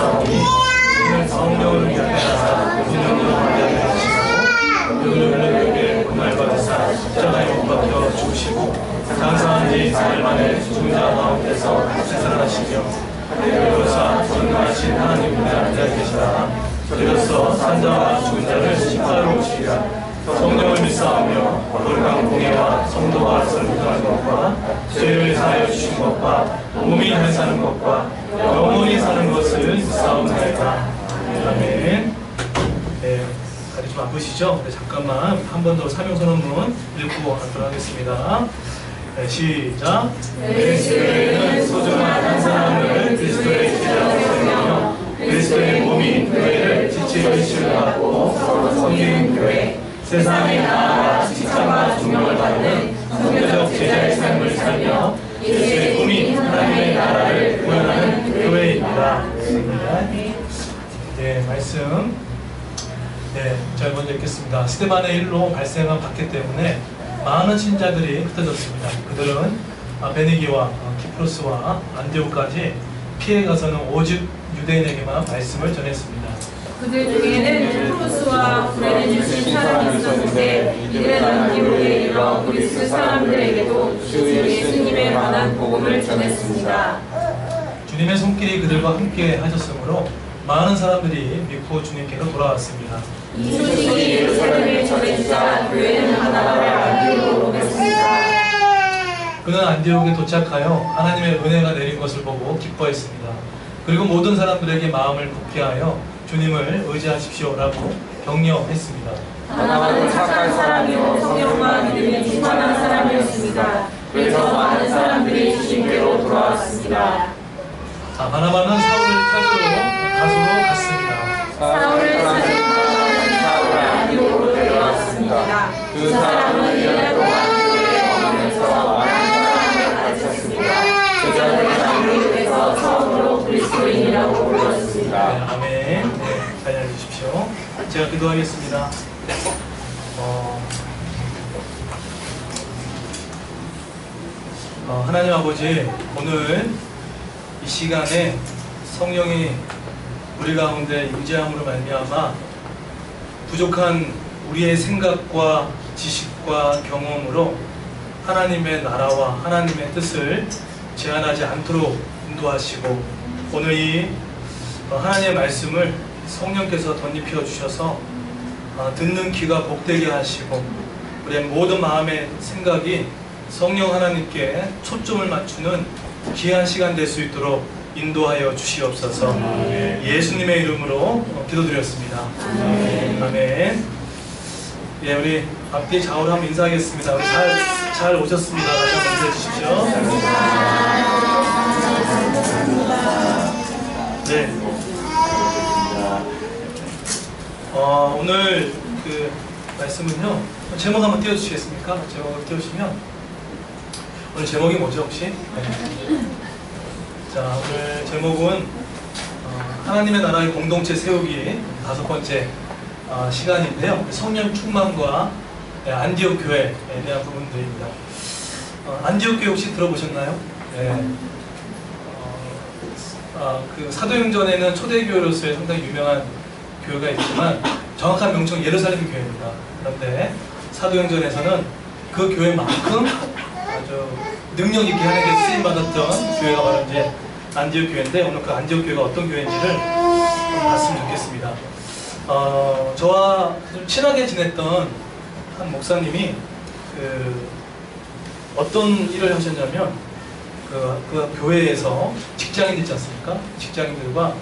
믿사오니 이는 성령을 위하여 성령으로 말하게 하시고 우리에게 그날 받으사 십자가에 못 박혀 죽으시고 장사한 지 4일 만에 죽은 자 가운데서 다시 살아나시며 그로사 전능하신 하나님 분에 앉아 계시다. 저로서 산자와 죽은 자를 심판하러 오시리라. 성령을 믿사오며 거룩한 공예와 성도가 설득하는 것과 죄를 사하여 주신 것과 몸이 잘 사는 것과 영원히 사는 것을 믿사옵나이다. 아멘. 네, 다리 좀 아프시죠? 네, 잠깐만 한 번 더 사명선언문 읽고 하도록 하겠습니다. 네, 시작. 내 교회는 소중한 한 사람을 그리스도의 제자로 세우며 그리스도의 몸인 교회를 지체의 신뢰하고 서로 섬기는 교회, 세상에 나아가 칭찬과 존경을 받는 성교적 제자의 삶을 살며 예수의 꿈인 하나님의 나라를 구현하는 교회입니다. 네, 말씀. 네, 제가 먼저 읽겠습니다. 스데반의 일로 발생한 박해 때문에 많은 신자들이 흩어졌습니다. 그들은 베니기와 키프로스와 안디옥까지 피해가서는 오직 유대인에게만 말씀을 전했습니다. 그들 중에는 키프로스와 구레네 출신 사람이 있었는데 이들은 안디옥에 이르러 그리스 사람들에게도 주 예수님에 관한 복음을 전했습니다. 주님의 손길이 그들과 함께 하셨으므로 많은 사람들이 믿고 주님께로 돌아왔습니다. 이 소식이 예루살렘에 전해지자 교회는 하나님의 안디옥으로 오겠습니다. 그는 안디옥에 도착하여 하나님의 은혜가 내린 것을 보고 기뻐했습니다. 그리고 모든 사람들에게 마음을 굳게 하여 주님을 의지하십시오라고 격려했습니다. 바나바는 착한 사람이요 성령과 믿음이 충만한 사람이었습니다. 그래서 많은 사람들이 주님께로 돌아왔습니다. 자, 바나바는 사울을 찾으러 가수로 갔습니다. 사울을 찾은 바나바는 사울을 안디옥으로 데려왔습니다. 그 사람은 1년 동안 교회에 머무면서 많은 사람을 가르쳤습니다. 제자들은 안디옥에서 처음으로 그리스도인이라고 불렀습니다. 네, 아멘. 네, 잘 알려주십시오. 제가 기도하겠습니다. 하나님 아버지, 오늘 이 시간에 성령이 우리 가운데 임재함으로 말미암아 부족한 우리의 생각과 지식과 경험으로 하나님의 나라와 하나님의 뜻을 제한하지 않도록 인도하시고 오늘 이 하나님의 말씀을 성령께서 덧입혀 주셔서 듣는 귀가 복되게 하시고 우리의 모든 마음의 생각이 성령 하나님께 초점을 맞추는 귀한 시간 될 수 있도록 인도하여 주시옵소서. 예수님의 이름으로 기도드렸습니다. 아멘. 예, 우리 앞뒤 좌우로 한번 인사하겠습니다. 우리 잘 오셨습니다. 다시 한번 인사해 주십시오. 네. 오늘 그 말씀은요. 제목 한번 띄워주시겠습니까? 제목을 띄우시면 오늘 제목이 뭐죠 혹시? 네. 자, 오늘 제목은 하나님의 나라의 공동체 세우기 5번째 시간인데요. 성령 충만과 안디옥 교회에 대한 부분들입니다. 안디옥 교회 혹시 들어보셨나요? 네. 그 사도행전에는 초대교회로서의 상당히 유명한 교회가 있지만 정확한 명칭은 예루살렘 교회입니다. 그런데 사도행전에서는 그 교회만큼 아주 능력 있게 하는 게 쓰임받았던 교회가 바로 이제 안디옥 교회인데 오늘 그 안디옥 교회가 어떤 교회인지를 봤으면 좋겠습니다. 저와 좀 친하게 지냈던 한 목사님이 어떤 일을 하셨냐면 그 교회에서 직장인 있지 않습니까? 직장인들과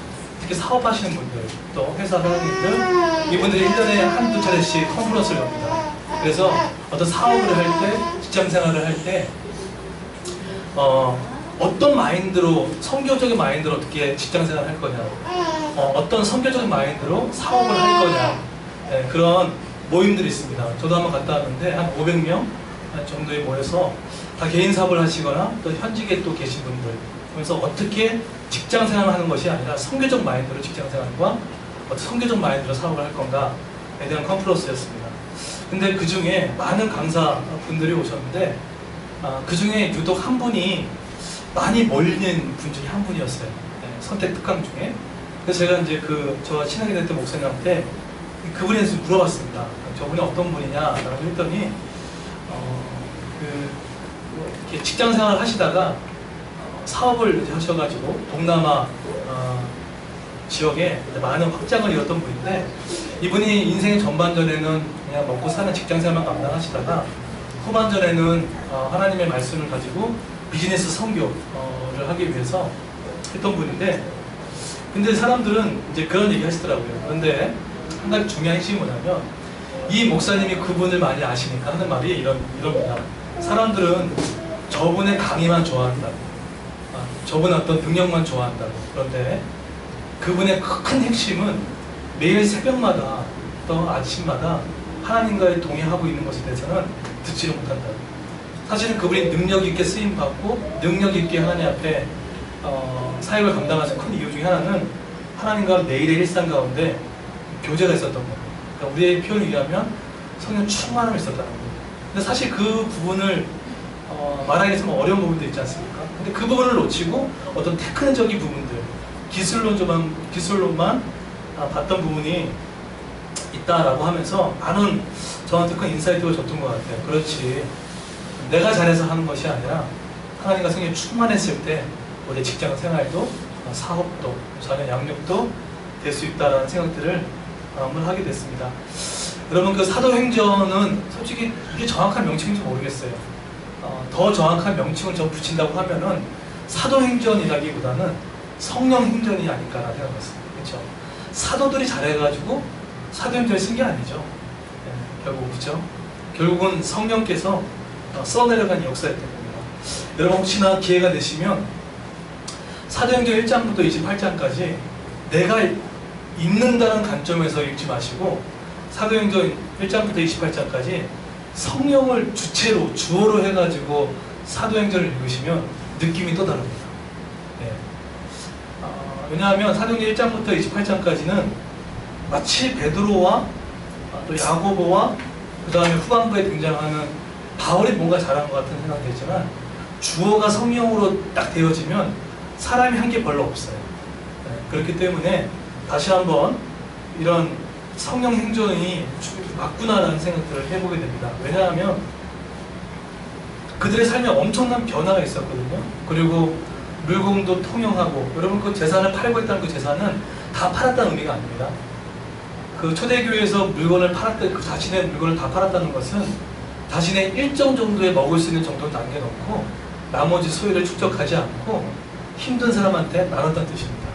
특히 사업하시는 분들 또 회사 사장님들 이분들이 1년에 한두 차례씩 컨퍼런스를 엽니다. 그래서 어떤 사업을 할 때 직장생활을 할 때 어떤 마인드로 선교적인 마인드로 어떻게 직장생활을 할 거냐 어떤 선교적인 마인드로 사업을 할 거냐 그런 모임들이 있습니다. 저도 한번 갔다 왔는데 한 500명 정도에 모여서 다 개인 사업을 하시거나 또 현직에 또 계신 분들 그래서 어떻게 직장생활을 하는 것이 아니라 선교적 마인드로 직장생활과 어떤 선교적 마인드로 사업을 할 건가에 대한 컨퍼런스였습니다. 근데 그 중에 많은 강사분들이 오셨는데 그 중에 유독 한 분이 많이 몰린 분 중에 한 분이었어요. 선택 특강 중에. 그래서 제가 이제 저와 친하게 됐던 목사님한테 그분에 대해서 물어봤습니다. 저분이 어떤 분이냐라고 했더니 이렇게 직장 생활을 하시다가 사업을 이제 하셔가지고 동남아 지역에 많은 확장을 이뤘던 분인데, 이분이 인생의 전반전에는 그냥 먹고 사는 직장 생활만 감당하시다가 후반전에는 하나님의 말씀을 가지고 비즈니스 선교를 하기 위해서 했던 분인데, 근데 사람들은 이제 그런 얘기 하시더라고요. 그런데 한 가지 중요한 핵심이 뭐냐면, 이 목사님이 그분을 많이 아시니까 하는 말이 이럽니다. 사람들은 저분의 강의만 좋아한다고, 저분의 어떤 능력만 좋아한다고. 그런데 그분의 큰 핵심은 매일 새벽마다 또 아침마다 하나님과의 동행하고 있는 것에 대해서는 듣지를 못한다고. 사실은 그분이 능력 있게 쓰임 받고 능력 있게 하나님 앞에 사역을 감당하는 큰 이유 중에 하나는 하나님과 매일의 일상 가운데 교제가 있었던 거예요. 그러니까 우리의 표현을 의하면 성령 충만함이 있었다는 거예요. 근데 사실 그 부분을 말하기 좀 어려운 부분도 있지 않습니까? 근데 그 부분을 놓치고 어떤 테크닉적인 부분들, 기술로만 봤던 부분이 있다라고 하면서 많은 저한테 큰 인사이트가 줬던 것 같아요. 그렇지, 내가 잘해서 하는 것이 아니라 하나님과 성령이 충만했을 때 우리 직장 생활도 사업도 자녀 양육도 될 수 있다라는 생각들을 한번 하게 됐습니다. 여러분, 그 사도행전은 솔직히 이게 정확한 명칭인지 모르겠어요. 더 정확한 명칭을 좀 붙인다고 하면은 사도행전이라기보다는 성령행전이 아닐까라는 생각을 했습니다. 그렇죠? 사도들이 잘해가지고 사도행전을 쓴 게 아니죠. 네, 결국 그렇죠? 결국은 성령께서 써내려간 역사였던 겁니다. 여러분, 혹시나 기회가 되시면 사도행전 1장부터 28장까지 내가 읽는다는 관점에서 읽지 마시고 사도행전 1장부터 28장까지 성령을 주체로, 주어로 해가지고 사도행전을 읽으시면 느낌이 또 다릅니다. 네. 왜냐하면 사도행전 1장부터 28장까지는 마치 베드로와 또 야고보와 그 다음에 후반부에 등장하는 바울이 뭔가 잘한 것 같은 생각이 들지만, 주어가 성령으로 딱 되어지면 사람이 한 게 별로 없어요. 네. 그렇기 때문에 다시 한번 이런 성령 행전이 맞구나라는 생각들을 해보게 됩니다. 왜냐하면 그들의 삶에 엄청난 변화가 있었거든요. 그리고 물건도 통용하고, 여러분 그 재산을 팔고 있다는 그 재산은 다 팔았다는 의미가 아닙니다. 그 초대교회에서 물건을 팔았다, 그 자신의 물건을 다 팔았다는 것은 자신의 일정 정도에 먹을 수 있는 정도를 남겨놓고 나머지 소유를 축적하지 않고 힘든 사람한테 나눴다는 뜻입니다.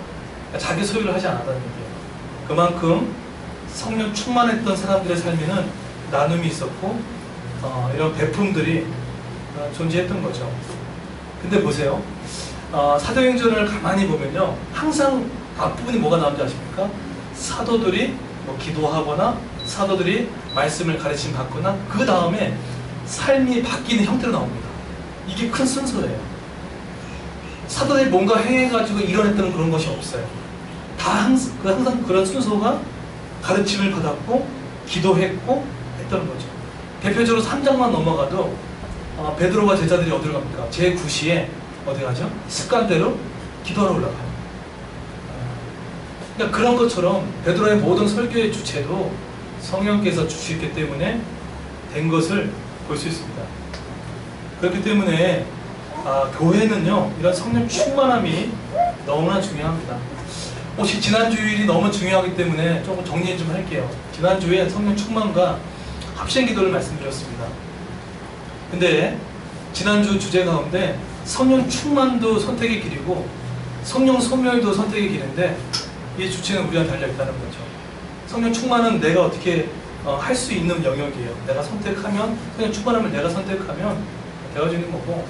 그러니까 자기 소유를 하지 않았다는 얘기예요. 그만큼 성령 충만했던 사람들의 삶에는 나눔이 있었고 이런 베품들이 존재했던 거죠. 근데 보세요. 사도행전을 가만히 보면요, 항상 앞부분이 뭐가 나오는지 아십니까? 사도들이 뭐 기도하거나 사도들이 말씀을 가르침 받거나 그 다음에 삶이 바뀌는 형태로 나옵니다. 이게 큰 순서예요. 사도들이 뭔가 행해가지고 일어났다는 그런 것이 없어요. 다 항상 그런 순서가 가르침을 받았고 기도했고 했다는 거죠. 대표적으로 3장만 넘어가도 베드로와 제자들이 어디로 갑니까? 제9시에 어디 가죠? 습관대로 기도하러 올라가요. 그러니까 그런 것처럼 베드로의 모든 설교의 주체도 성령께서 주시기 때문에 된 것을 볼 수 있습니다. 그렇기 때문에 교회는요, 이런 성령 충만함이 너무나 중요합니다. 혹시 지난주일이 너무 중요하기 때문에 조금 정리 좀 할게요. 지난주에 성령 충만과 합심기도를 말씀드렸습니다. 근데 지난주 주제 가운데 성령 충만도 선택의 길이고 성령 소멸도 선택의 길인데, 이 주체는 우리와 달려있다는 거죠. 성령 충만은 내가 어떻게 할 수 있는 영역이에요. 내가 선택하면, 성령 충만함을 내가 선택하면 되어지는 거고,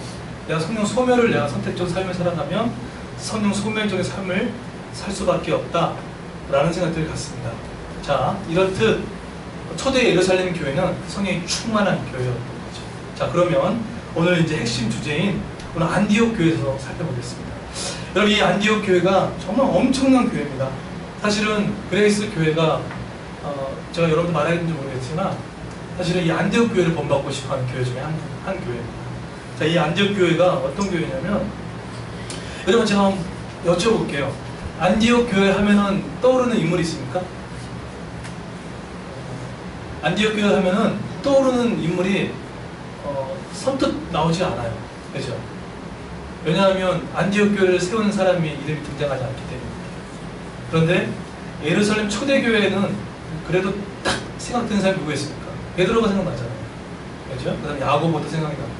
내가 성령 소멸을 내가 선택적 삶을 살아가면 성령 소멸적인 삶을 살 수밖에 없다라는 생각들이 같습니다. 자, 이렇듯 초대 예루살렘 교회는 성령이 충만한 교회였던 거죠. 자, 그러면 오늘 이제 핵심 주제인 오늘 안디옥 교회에서 살펴보겠습니다. 여러분, 이 안디옥 교회가 정말 엄청난 교회입니다. 사실은 그레이스 교회가 제가 여러분들 말하겠는지 모르겠지만 사실은 이 안디옥 교회를 본받고 싶어하는 교회 중에 한 교회입니다. 자, 이 안디옥 교회가 어떤 교회냐면, 여러분 제가 한번 여쭤볼게요. 안디옥 교회 하면은 떠오르는 인물이 있습니까? 안디옥 교회 하면은 떠오르는 인물이 선뜻 나오지 않아요. 그렇죠? 왜냐하면 안디옥 교회를 세우는 사람이 이름이 등장하지 않기 때문입니다. 그런데 예루살렘 초대교회에는 그래도 딱 생각드는 사람이 누구였습니까? 베드로가 생각나잖아요. 그렇죠? 그 다음에 야고보도 생각이 나고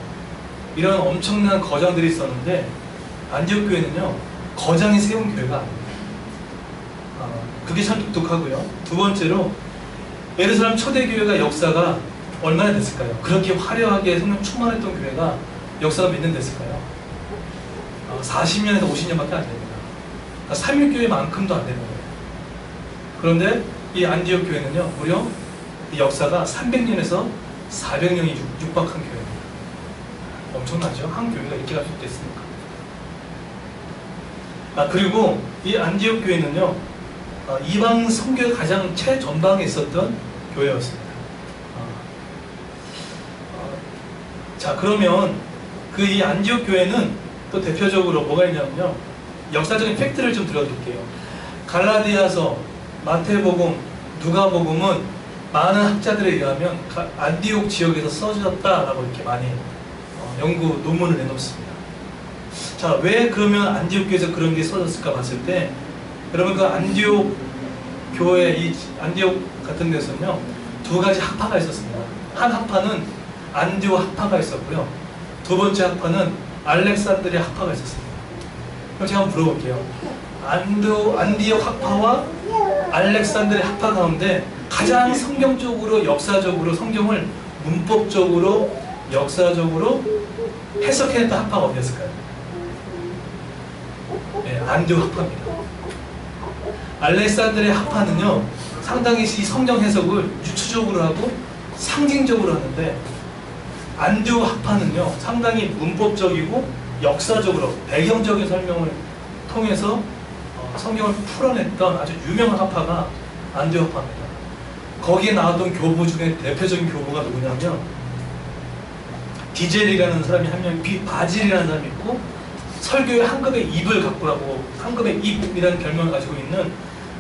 이런 엄청난 거장들이 있었는데 안디옥 교회는요 거장이 세운 교회가 아닙니다. 그게 참 독특하고요. 두 번째로 예루살렘 초대교회가 역사가 얼마나 됐을까요? 그렇게 화려하게 성령 충만했던 교회가 역사가 몇 년 됐을까요? 40년에서 50년밖에 안 됩니다. 그러니까 삼일교회만큼도 안 되는 거예요. 그런데 이 안디옥 교회는요 무려 이 역사가 300년에서 400년이 육박한 교회입니다. 엄청나죠? 한 교회가 이렇게 갈 수 있겠습니까? 그리고 이 안디옥 교회는요 이방 선교의 가장 최전방에 있었던 교회였습니다. 자, 그러면 그 이 안디옥 교회는 또 대표적으로 뭐가 있냐면요 역사적인 팩트를 좀 들어드릴게요. 갈라디아서, 마태복음, 누가복음은 많은 학자들에 의하면 안디옥 지역에서 써졌다라고 이렇게 많이 연구 논문을 내놓습니다. 자, 왜 그러면 안디옥 교회에서 그런 게 써졌을까 봤을 때 여러분 그 안디옥 교회, 이 안디옥 같은 데서는요 두 가지 학파가 있었습니다. 한 학파는 안디옥 학파가 있었고요. 두 번째 학파는 알렉산드리아 학파가 있었습니다. 그럼 제가 한번 물어볼게요. 안디옥 학파와 알렉산드리아 학파 가운데 가장 성경적으로 역사적으로 성경을 문법적으로 역사적으로 해석해냈던 학파가 어디였을까요? 네, 안디옥 학파입니다. 알렉산드리아 학파는요 상당히 이 성경 해석을 유추적으로 하고 상징적으로 하는데 안디옥 학파는요 상당히 문법적이고 역사적으로 배경적인 설명을 통해서 성경을 풀어냈던 아주 유명한 학파가 안디옥 학파입니다. 거기에 나왔던 교부 중에 대표적인 교부가 누구냐면 디젤이라는 사람이 한 명, 바질이라는 사람이 있고 설교의 한급의 입을 갖고 하고 한급의 입이라는 별명을 가지고 있는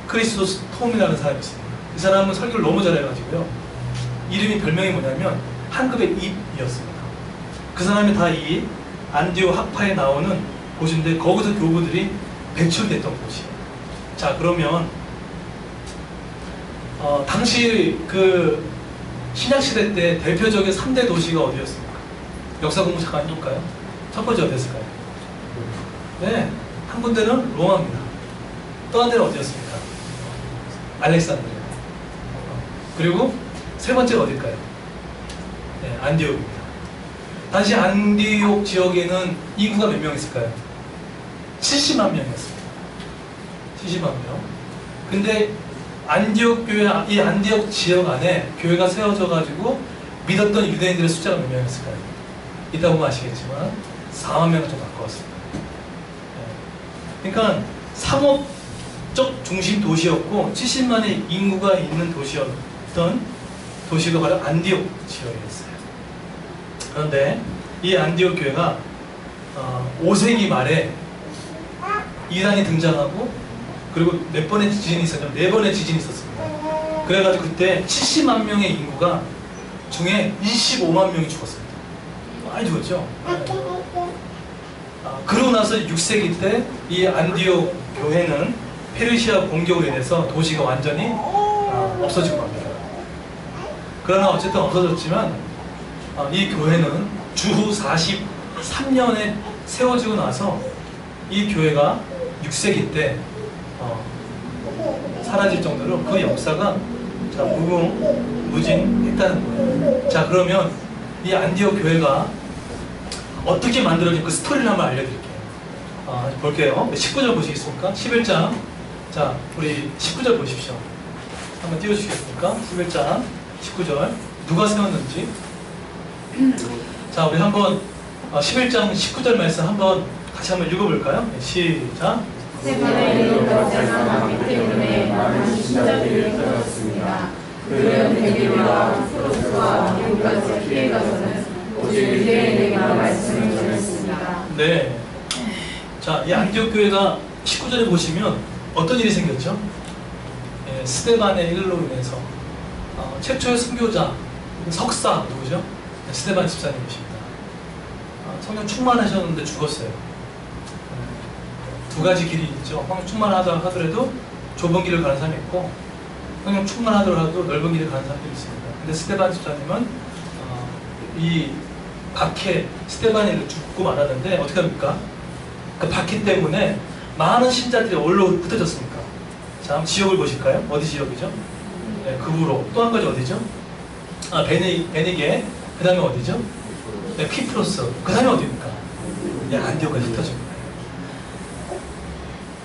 크리스토스톰이라는 사람이 있습니다. 이 사람은 설교를 너무 잘해가지고요 이름이 별명이 뭐냐면 한급의 입이었습니다. 그 사람이 다 이 안디옥 학파에 나오는 곳인데 거기서 교부들이 배출됐던 곳이에요. 자, 그러면 당시 그 신약시대 때 대표적인 3대 도시가 어디였습니까? 역사 공부 잠깐 해볼까요? 첫 번째 어디였을까요? 네, 한 군데는 로마입니다. 또 한 데는 어디였습니까? 알렉산드리아. 그리고 세 번째가 어딜까요? 네, 안디옥입니다. 당시 안디옥 지역에는 인구가 몇 명 있을까요? 70만 명이었습니다. 70만 명. 근데 안디옥 교회, 이 안디옥 지역 안에 교회가 세워져 가지고 믿었던 유대인들의 숫자가 몇 명이었을까요? 이따 보면 아시겠지만 4만 명을 좀 가까웠습니다. 네. 그러니까 상업적 중심 도시였고 70만의 인구가 있는 도시였던 도시가 바로 안디옥 지역이었어요. 그런데 이 안디옥 교회가 5세기 말에 이란이 등장하고 그리고 몇 번의 지진이 있었죠? 4번의 지진이 있었습니다. 그래가지고 그때 70만 명의 인구가 중에 25만 명이 죽었습니다. 많이 죽었죠? 네. 그러고 나서 6세기 때 이 안디옥 교회는 페르시아 공격으로 인해서 도시가 완전히 없어진 겁니다. 그러나 어쨌든 없어졌지만 이 교회는 주후 43년에 세워지고 나서 이 교회가 6세기 때 사라질 정도로 그 역사가 무궁무진했다는 거예요. 자, 그러면 이 안디옥 교회가 어떻게 만들어진 그 스토리를 한번 알려드릴게요. 볼게요. 19절 보시겠습니까? 11장. 자, 우리 19절 보십시오. 한번 띄워주시겠습니까? 11장 19절. 누가 세웠는지. 자, 우리 한번 11장 19절 말씀 한번 같이 한번 읽어볼까요? 네, 시작. 스데반을 이루어 자상하기 때문에 많은 신자들이 끊었습니다. 그는 베드로와 프로스와 미국까지 피해가서는 오직 유대인에게만 말씀을 전했습니다. 네. 자, 이 안디옥 교회가 19절에 보시면 어떤 일이 생겼죠? 예, 스데반의 일로 인해서 최초의 선교자, 석사 누구죠? 스데반 집사님이십니다. 성령 충만하셨는데 죽었어요. 두 가지 길이 있죠. 성령 충만하다 하더라도 좁은 길을 가는 사람이 있고, 성령 충만하더라도 넓은 길을 가는 사람들이 있습니다. 근데 스데반 집사님은 이 박해, 스데반이 죽고 말았는데 어떻게 합니까? 그 박해 때문에 많은 신자들이 어디로 흩어졌습니까? 자, 한번 지역을 보실까요? 어디 지역이죠? 네, 급으로. 또 한 가지 어디죠? 베니게. 그 다음에 어디죠? 네, 키프로스. 그 다음에 어디입니까? 네, 안디오까지 흩어진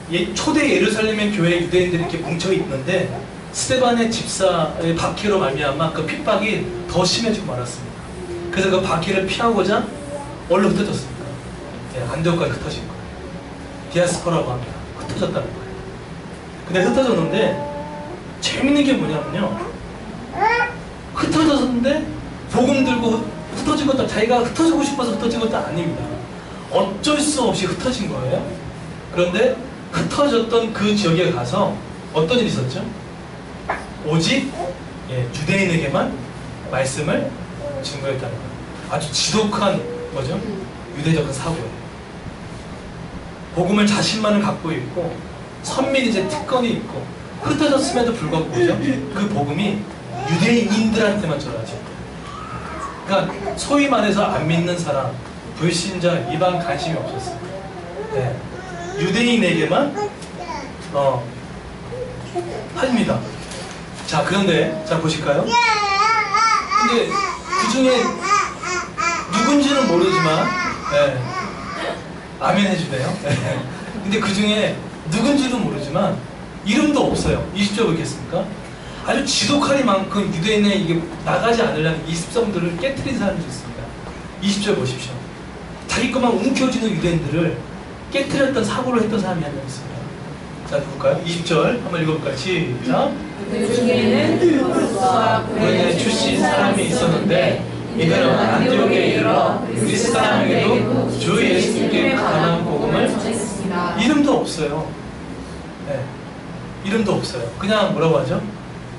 거예요. 초대 예루살렘의 교회 유대인들이 이렇게 뭉쳐 있는데 스데반의 집사의 박해로 말미암아 그 핍박이 더 심해지고 말았습니다. 그래서 그 박해를 피하고자 어디로 흩어졌습니까? 네, 안디오까지 흩어진 거예요. 디아스포라고 합니다. 흩어졌다는 거예요. 근데 흩어졌는데 재밌는 게 뭐냐면요, 흩어졌는데 복음 들고 흩어진 것도 자기가 흩어지고 싶어서 흩어진 것도 아닙니다. 어쩔 수 없이 흩어진 거예요. 그런데 흩어졌던 그 지역에 가서 어떤 일이 있었죠? 오직 유대인에게만 말씀을 증거했다는 거예요. 아주 지독한 뭐죠? 유대적인 사고예요. 복음을 자신만을 갖고 있고 선민 이제 특권이 있고 흩어졌음에도 불구하고 뭐죠? 그 복음이 유대인들한테만 전하죠. 그러니까 소위 말해서 안 믿는 사람, 불신자, 이방 관심이 없었어요. 네. 유대인에게만 합니다. 자, 그런데 자 보실까요? 근데 그 중에 누군지는 모르지만 아멘 해주네요. 근데 그 중에 누군지도 모르지만 이름도 없어요. 20절 보겠습니까? 아주 지독하리만큼 유대인의 이게 나가지 않으려는 이 습성들을 깨트린 사람들이 있습니다. 20절 보십시오. 자기 것만 움켜쥐는 유대인들을 깨트렸던 사고를 했던 사람이 한 명 있습니다. 자, 누굴까요? 20절 한번 읽어볼까요? 시작. 그 중에는 키프로스와 구레네 출신 사람이 있었는데 이들은 안디옥에 이르러 그리스 사람에게도 주 예수님께 관한 복음을 전했습니다. 이름도 없어요. 네. 이름도 없어요. 그냥 뭐라고 하죠?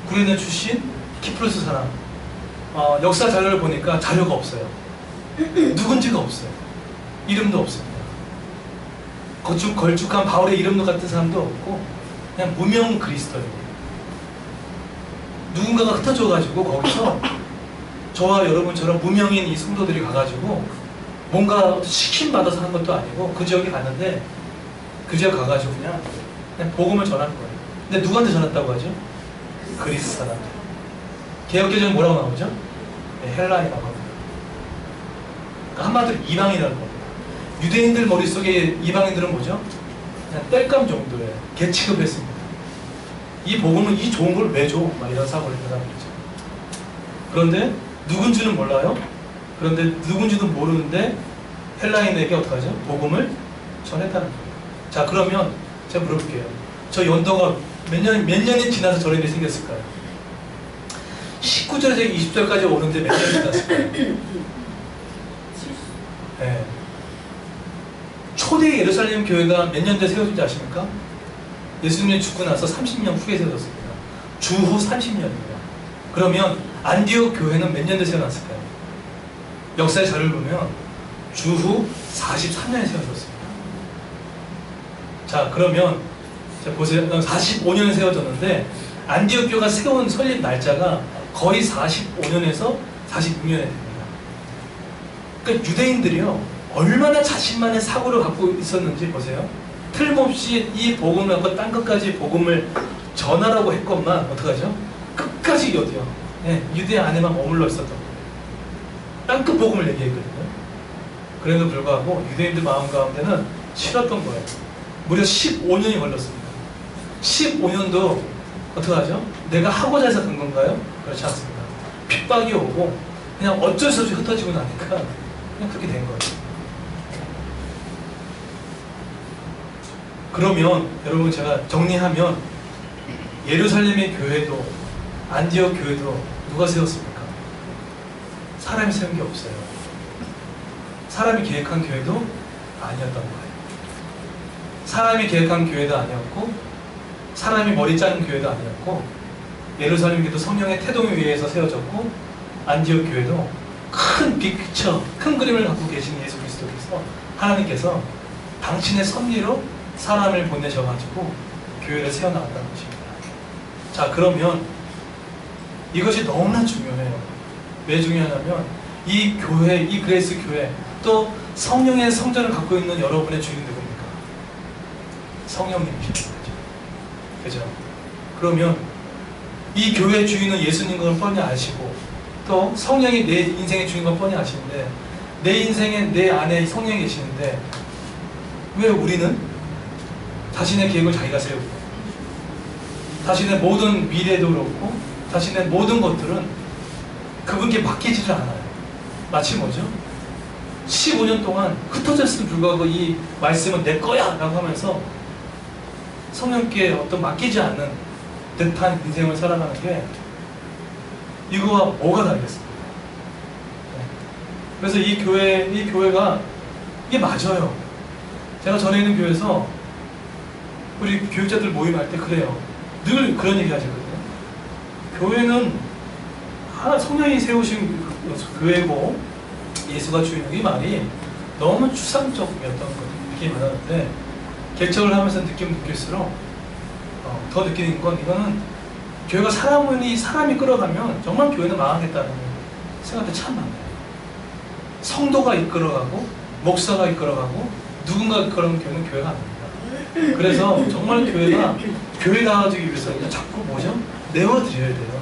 구레네 출신 키프로스 사람. 역사 자료를 보니까 자료가 없어요. 누군지가 없어요. 이름도 없습니다. 걸쭉한 바울의 이름도 같은 사람도 없고 그냥 무명 그리스도예요. 누군가가 흩어져가지고 거기서 저와 여러분처럼 무명인 이 성도들이 가가지고 뭔가 시킴 받아서 한 것도 아니고 그 지역에 갔는데 그 지역 가가지고 그냥 복음을 전한 거예요. 근데 누구한테 전했다고 하죠? 그리스 사람들. 개역개정에 뭐라고 나오죠? 네, 헬라이라고 합니다. 그러니까 한마디로 이방이라는 겁니다. 유대인들 머릿속에 이방인들은 뭐죠? 그냥 땔감 정도의 계취급을 했습니다. 이 복음은 이 좋은 걸 왜 줘? 막 이런 사고를 했단 말이죠. 그런데 누군지는 몰라요. 그런데 누군지도 모르는데 헬라인에게 어떡하죠? 복음을 전했다는 거예요. 자, 그러면 제가 물어볼게요. 저 연도가 몇 년이 지나서 저런 일이 생겼을까요? 19절에서 20절까지 오는데 몇 년이 지났을까요? 네. 초대 예루살렘 교회가 몇 년도에 세워진지 아십니까? 예수님이 죽고 나서 30년 후에 세워졌습니다. 주후 30년입니다. 그러면 안디옥 교회는 몇 년도에 세워놨을까요? 역사의 자료를 보면 주후 43년에 세워졌습니다. 자, 그러면 자, 보세요. 45년에 세워졌는데 안디옥 교회가 세운 설립 날짜가 거의 45년에서 46년에 됩니다. 그러니까 유대인들이요, 얼마나 자신만의 사고를 갖고 있었는지 보세요. 틀림없이 이 복음을 갖고 딴 것까지 복음을 전하라고 했건만 어떡하죠? 끝까지 어디요? 네, 유대 안에만 머물러 있었던 거예요. 땅끝 복음을 얘기했거든요. 그래도 불구하고 유대인들 마음 가운데는 싫었던 거예요. 무려 15년이 걸렸습니다. 15년도 어떡하죠? 내가 하고자 해서 간 건가요? 그렇지 않습니다. 핍박이 오고 그냥 어쩔 수 없이 흩어지고 나니까 그냥 그렇게 된 거예요. 그러면 여러분 제가 정리하면 예루살렘의 교회도 안디옥 교회도 누가 세웠습니까? 사람이 세운 게 없어요. 사람이 계획한 교회도 아니었던 거예요. 사람이 계획한 교회도 아니었고 사람이 머리 짜는 교회도 아니었고, 예루살렘 교회도 성령의 태동에 의해서 세워졌고, 안디옥 교회도 큰 빅피처, 큰 그림을 갖고 계신 예수 그리스도께서, 하나님께서 당신의 섭리로 사람을 보내셔가지고 교회를 세워나간다는 것입니다. 자, 그러면 이것이 너무나 중요해요. 왜 중요하냐면 이 교회, 이 그레이스 교회, 또 성령의 성전을 갖고 있는 여러분의 주인 누굽니까? 성령님이십니다. 그죠? 그러면 이 교회의 주인은 예수님인 걸 뻔히 아시고, 또 성령이 내 인생의 주인인 걸 뻔히 아시는데, 내 인생에 내 안에 성령이 계시는데 왜 우리는 자신의 계획을 자기가 세우고, 자신의 모든 미래도 그렇고 자신의 모든 것들은 그분께 맡기지를 않아요. 마치 뭐죠? 15년 동안 흩어졌음에도 불구하고 이 말씀은 내 거야 라고 하면서 성령께 어떤 맡기지 않는 듯한 인생을 살아가는 게 이거와 뭐가 다르겠습니까? 그래서 이 교회가 이게 맞아요. 제가 전에 있는 교회에서 우리 교육자들 모임할 때 그래요. 늘 그런 얘기 하시거든요. 교회는 하나 성령이 세우신 교회고 예수가 주인공, 이 말이 너무 추상적이었던 거죠. 이렇게 말하는데 개척을 하면서 느낄수록 더 느끼는 건, 이거는 교회가 사람이 끌어가면 정말 교회는 망하겠다는 생각도 참 많아요. 성도가 이끌어가고 목사가 이끌어가고 누군가 이끌어가면 교회는 교회가 아닙니다. 그래서 정말 교회가 교회다워지기 위해서는 자꾸 뭐죠? 내어드려야 돼요.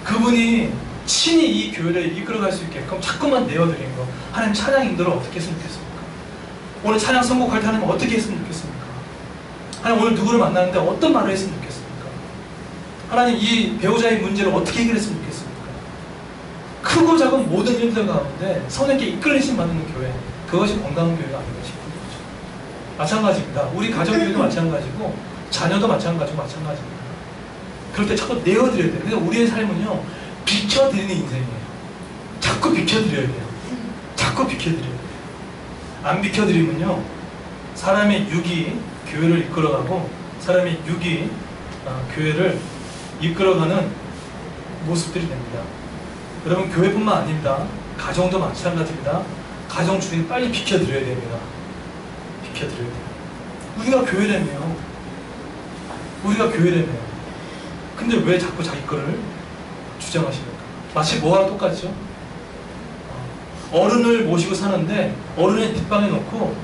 그분이 친히 이 교회를 이끌어갈 수 있게끔 자꾸만 내어드리는 거. 하나님 찬양 인도를 어떻게 했으면 좋겠습니까? 오늘 찬양 선곡할 때 하나님 어떻게 했으면 좋겠습니까? 하나님 오늘 누구를 만나는데 어떤 말을 했으면 좋겠습니까? 하나님 이 배우자의 문제를 어떻게 해결했으면 좋겠습니까? 크고 작은 모든 일들 가운데 성령께 이끌리심 받는 교회, 그것이 건강한 교회가 아닌가 싶은 거죠. 마찬가지입니다. 우리 가정교회도 마찬가지고 자녀도 마찬가지입니다. 그럴 때 자꾸 내어드려야 돼요. 그래서 우리의 삶은요, 비춰드리는 인생이에요. 자꾸 비켜드려야 돼요. 자꾸 비켜드려야 돼요. 안 비켜드리면요, 사람의 육이 교회를 이끌어가고 사람의 육이 교회를 이끌어가는 모습들이 됩니다. 여러분, 교회뿐만 아닙니다. 가정도 마찬가지입니다. 가정 주인 빨리 비켜드려야 됩니다. 비켜드려야 돼요. 우리가 교회라며요. 우리가 교회라며요. 근데 왜 자꾸 자기 거를 주장하십니까? 마치 뭐와 똑같죠? 어른을 모시고 사는데 어른의 뒷방에 놓고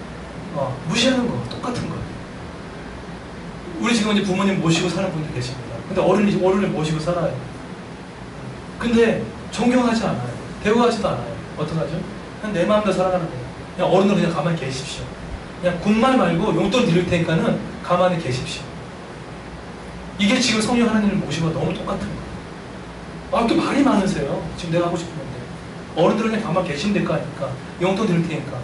무시하는 거 똑같은 거예요. 우리 지금 이제 부모님 모시고 사는 분들 계십니다. 근데 어른을 모시고 살아요. 근데 존경하지 않아요. 대우하지도 않아요. 어떡하죠? 그냥 내 마음대로 살아가는 거예요. 그냥 어른을 그냥 가만히 계십시오. 그냥 군말 말고 용돈 드릴 테니까는 가만히 계십시오. 이게 지금 성령 하나님을 모시고 너무 똑같은 거예요. 이렇게 말이 많으세요. 지금 내가 하고 싶은 건데. 어른들은 그냥 가만히 계시면 될 거 아닙니까? 용돈 드릴 테니까.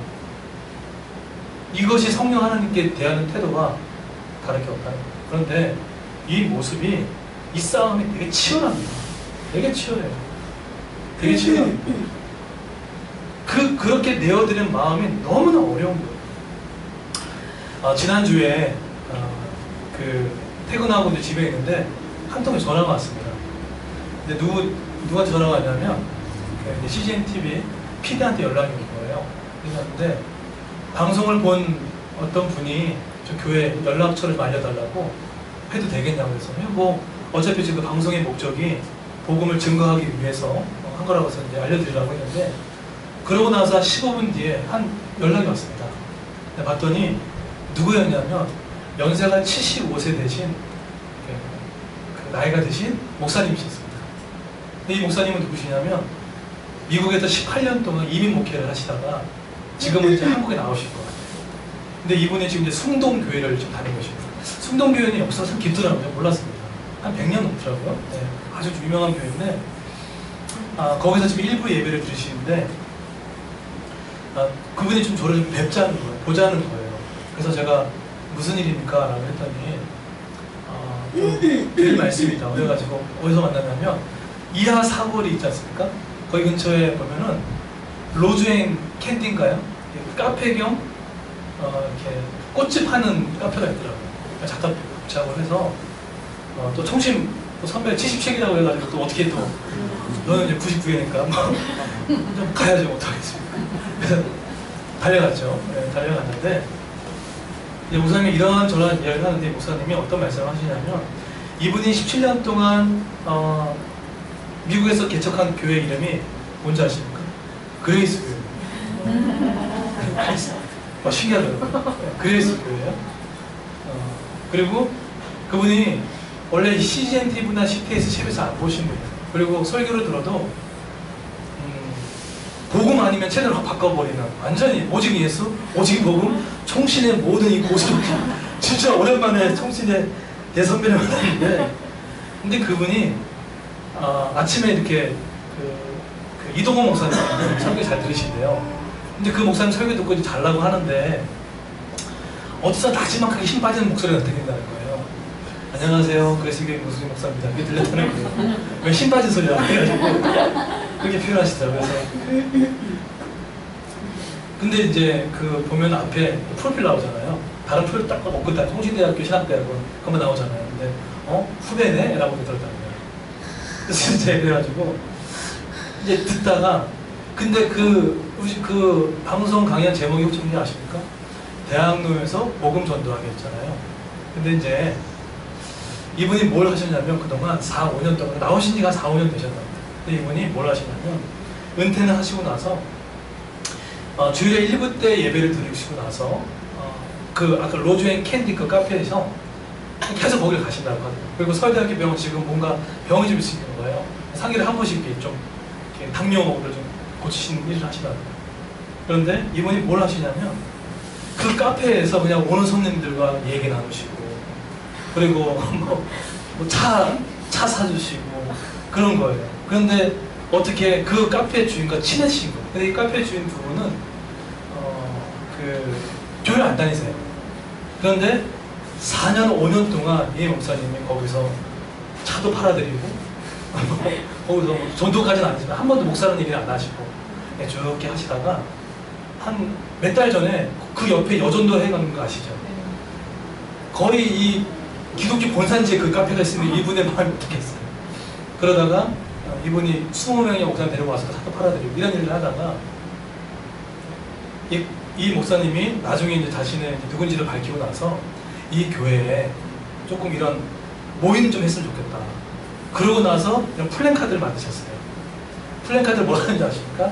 이것이 성령 하나님께 대하는 태도가 다를 게 없다는 거예요. 그런데 이 모습이, 이 싸움이 되게 치열합니다. 되게 치열해요. 되게 치열합니다. 그렇게 내어드리는 마음이 너무나 어려운 거예요. 지난주에 퇴근하고 이제 집에 있는데 한 통의 전화가 왔습니다. 근데 누가 전화가 왔냐면 CGN TV PD한테 연락이 온 거예요. 그랬는데 방송을 본 어떤 분이 저 교회 연락처를 좀 알려달라고 해도 되겠냐고 해서, 뭐 어차피 지금 방송의 목적이 복음을 증거하기 위해서 한 거라고 해서 이제 알려드리려고 했는데, 그러고 나서 15분 뒤에 한 연락이 왔습니다. 봤더니 누구였냐면 연세가 75세 되신 나이가 드신 목사님이셨습니다. 이 목사님은 누구시냐면 미국에서 18년 동안 이민 목회를 하시다가 지금은 이제 한국에 나오실 것 같아요. 근데 이분이 지금 이제 숭동교회를 좀 다니고 계십니다. 숭동교회는 역사가 참 깊더라고요. 몰랐습니다. 한 100년 넘더라고요. 네, 아주 유명한 교회인데 거기서 지금 일부 예배를 드리시는데 그분이 좀 저를 좀 뵙자는 거예요. 보자는 거예요. 그래서 제가 무슨 일입니까? 라고 했더니 늘 말씀이다. 그래가지고 어디서 만나냐면 이하 사거리 있지 않습니까? 거기 근처에 보면은 로즈앤 캔디인가요? 카페 겸 이렇게 꽃집 하는 카페가 있더라고요. 잠깐 도착을 해서 또 청심 또 선배 77이라고 해가지고 또 어떻게 또 너는 이제 99회니까 좀 가야죠 못하겠습니까? 그래서 달려갔죠. 네, 달려갔는데 이제 목사님이 이런저런 이야기를 하는데 목사님이 어떤 말씀을 하시냐면 이분이 17년 동안 미국에서 개척한 교회 이름이 뭔지 아십니까? 그레이스 교회예요. 신기하더라고요. 그레이스 교회예요. 그리고 그분이 원래 CGN TV나 CTS 샵에서 안 보신 분이에요. 그리고 설교를 들어도 복음 아니면 채널을 확 바꿔버리는 완전히 오직 예수, 오직 복음, 청신의 모든 이 고수. 진짜 오랜만에 청신의 대선배를 만났는데 근데 그분이 아침에 이렇게 그 이동호 목사님 설교 잘 들으신대요. 근데 그 목사님 설교 듣고 이제 잘라고 하는데 어디서 나지막하게 힘 빠지는 목소리가 들린다는 거예요. 안녕하세요. 그레스교회 무슬림 목사입니다. 그게 들렸다는 거예요. 왜 힘 빠진 소리야? 그래가지고 그렇게 표현하시더라고요. 그래서 근데 이제 그 보면 앞에 프로필 나오잖아요. 다른 프로필 딱 먹고 다 통신대학교 신학대학원 그런 거 나오잖아요. 근데 후배네? 라고 그러더라고요. 그래서 이제 그래가지고 이제 듣다가 근데 그 방송 강연 제목이 혹시 뭔지 아십니까? 대학로에서 복음 전도하게 했잖아요. 근데 이제 이분이 뭘 하셨냐면 그동안 4, 5년 동안 나오신 지가 4, 5년 되셨답니다. 근데 이분이 뭘 하시냐면 은퇴는 하시고 나서 주일에 1부 때 예배를 드리시고 나서 그 아까 로즈 앤 캔디 그 카페에서 계속 거기를 가신다고 하더라고요. 그리고 서울대학교 병원 지금 뭔가 병이 좀 있으신 거예요. 상기를 한 번씩 이렇게 좀 이렇게 당뇨를 좀 고치시는 일을 하시더라고요. 그런데 이분이 뭘 하시냐면 그 카페에서 그냥 오는 손님들과 얘기 나누시고 그리고 차 사주시고 그런 거예요. 그런데 어떻게 그 카페 주인과 친해지신 거예요. 근데 이 카페 주인 두 분은 교회를 안 다니세요. 그런데 4년, 5년 동안 이 목사님이 거기서 차도 팔아드리고 거기서 전도까지는 아니지만 한 번도 목사라는 얘기를 안 하시고 쭉 하시다가 한 몇 달 전에 그 옆에 여전도 해가는 거 아시죠? 거의 이 기독교 본산지에 그 카페가 있으면 이분의 마음이 어떻겠어요? 그러다가 이분이 20명의 목사님 데려와서 차도 팔아드리고 이런 일을 하다가 이 목사님이 나중에 이제 자신의 누군지를 밝히고 나서 이 교회에 조금 이런 모임 좀 했으면 좋겠다. 그러고 나서 이런 플랜카드를 만드셨어요. 플랜카드를 뭐 하는지 아십니까?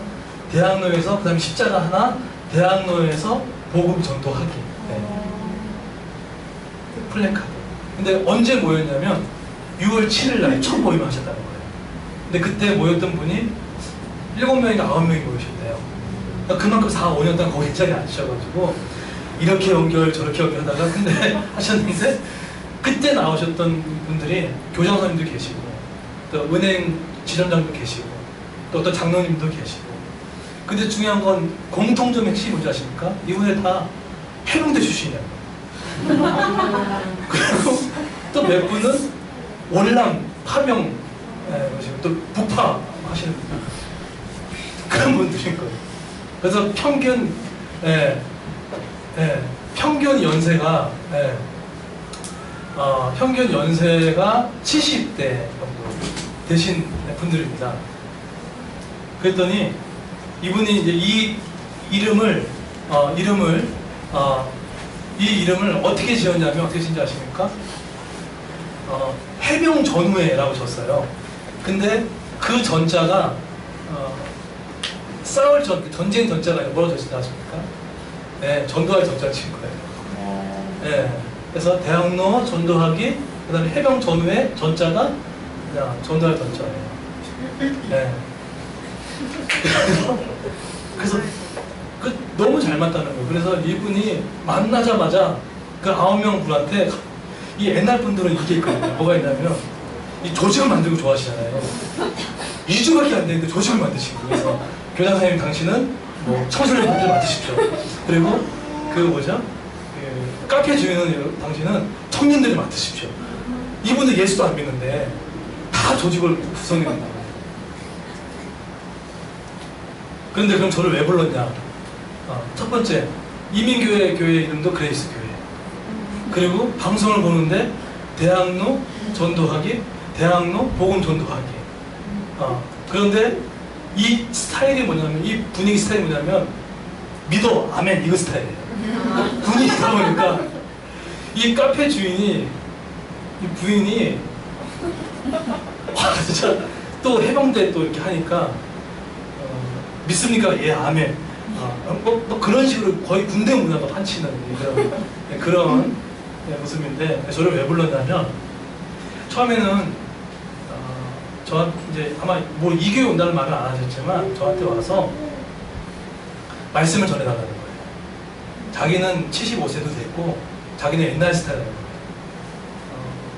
대학로에서 그 다음에 십자가 하나, 대학로에서 복음 전도하기. 네. 플랜카드. 근데 언제 모였냐면 6월 7일 날 첫 모임을 하셨다는 거예요. 근데 그때 모였던 분이 7명인가 9명이 모이셨대요. 그러니까 그만큼 4, 5년 동안 거기 자리에 앉으셔가지고 이렇게 연결 저렇게 연결하다가 근데 하셨는데 그때 나오셨던 분들이 교장 선생님도 계시고 또 은행 지점장도 계시고 또 어떤 장로님도 계시고 근데 중요한 건 공통점 핵심이 뭔지 아십니까? 이분들 다 해병대 출신이에요. 그리고 또 몇 분은 월남, 파명 또 부파 하시는 그런 분들인 거예요. 그래서 평균 평균 연세가 평균 연세가 70대 정도 되신 분들입니다. 그랬더니 이분이 이제 이 이름을 어떻게 지었냐면 어떻게 지은지 아십니까? 해병 전후회라고 졌어요. 근데 그 전자가 싸울 전쟁 전자가 뭐라고 졌지 아십니까? 네, 전도할 전자를 친 거예요. 네, 그래서 대학로 전도하기, 그 다음에 해병 전후회 전자가 그냥 전도할 전자예요. 네. 그래서 너무 잘 맞다는 거예요. 그래서 이분이 만나자마자 그 9명 분한테 이 옛날 분들은 이게 있거든요. 뭐가 있냐면 이 조직을 만들고 좋아하시잖아요. 2주밖에 안 되는데 조직을 만드시고 그래서 교장 선생님 당신은 뭐 청소년 분들 만드십시오. 그리고 카페 주인은 당신은 청년들을 맡으십시오. 이분들 예수도 안 믿는데 다 조직을 구성해낸다. 그런데 그럼 저를 왜 불렀냐? 첫 번째, 이민교회 교회 이름도 그레이스 교회. 그리고 방송을 보는데 대학로 전도하기, 대학로 복음 전도하기. 그런데 이 스타일이 뭐냐면, 이 분위기 스타일이 뭐냐면 믿어 아멘 이거 스타일이에요. 분위기다 보니까 이 카페 주인이, 이 부인이 진짜 또 해병대 또 이렇게 하니까 믿습니까? 예 아멘. 뭐 그런 식으로 거의 군대 문화가 판치는 그런 모습인데, 저를 왜 불렀냐면, 처음에는 저한테 이제 아마 뭐 이 교회 온다는 말을 안 하셨지만 저한테 와서 말씀을 전해달라는 거예요. 자기는 75세도 됐고 자기는 옛날 스타일이라는 거예요.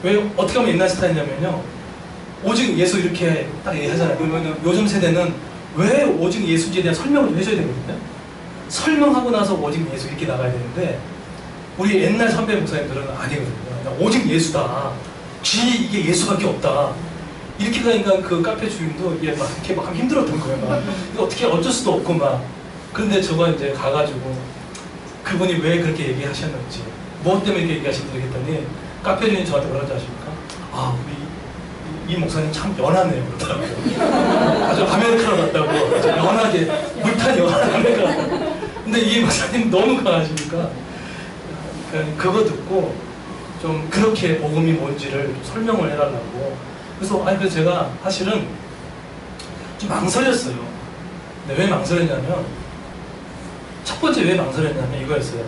왜 어떻게 하면 옛날 스타일이냐면요, 오직 예수 이렇게 딱 얘기하잖아요. 그러면 요즘 세대는 왜 오직 예수에 대한 설명을 좀 해줘야 되거든요. 설명하고 나서 오직 예수 이렇게 나가야 되는데, 우리 옛날 선배 목사님들은 아니거든요. 그냥 오직 예수다. 이게 예수밖에 없다. 이렇게 가니까 그 카페 주인도 이게 막 이렇게 막 힘들었던 거예요. 막 이거 어떻게 어쩔 수도 없고 막. 그런데 저가 이제 가가지고 그분이 왜 그렇게 얘기하셨는지, 무엇 때문에 이렇게 얘기하시는지 했더니, 카페 주인이 저한테 뭐라고 하십니까? 우리 이 목사님 참 연하네요. 그러더라고요. 아주 아메리카노 같다고. 아주 연하게 물탄 연한 아메리카노. 근데 이 목사님 너무 강하시니까 그거 듣고 좀 그렇게 복음이 뭔지를 설명을 해달라고. 그래서 그래서 제가 사실은 좀 망설였어요. 근데 왜 망설였냐면, 첫 번째 왜 망설였냐면 이거였어요.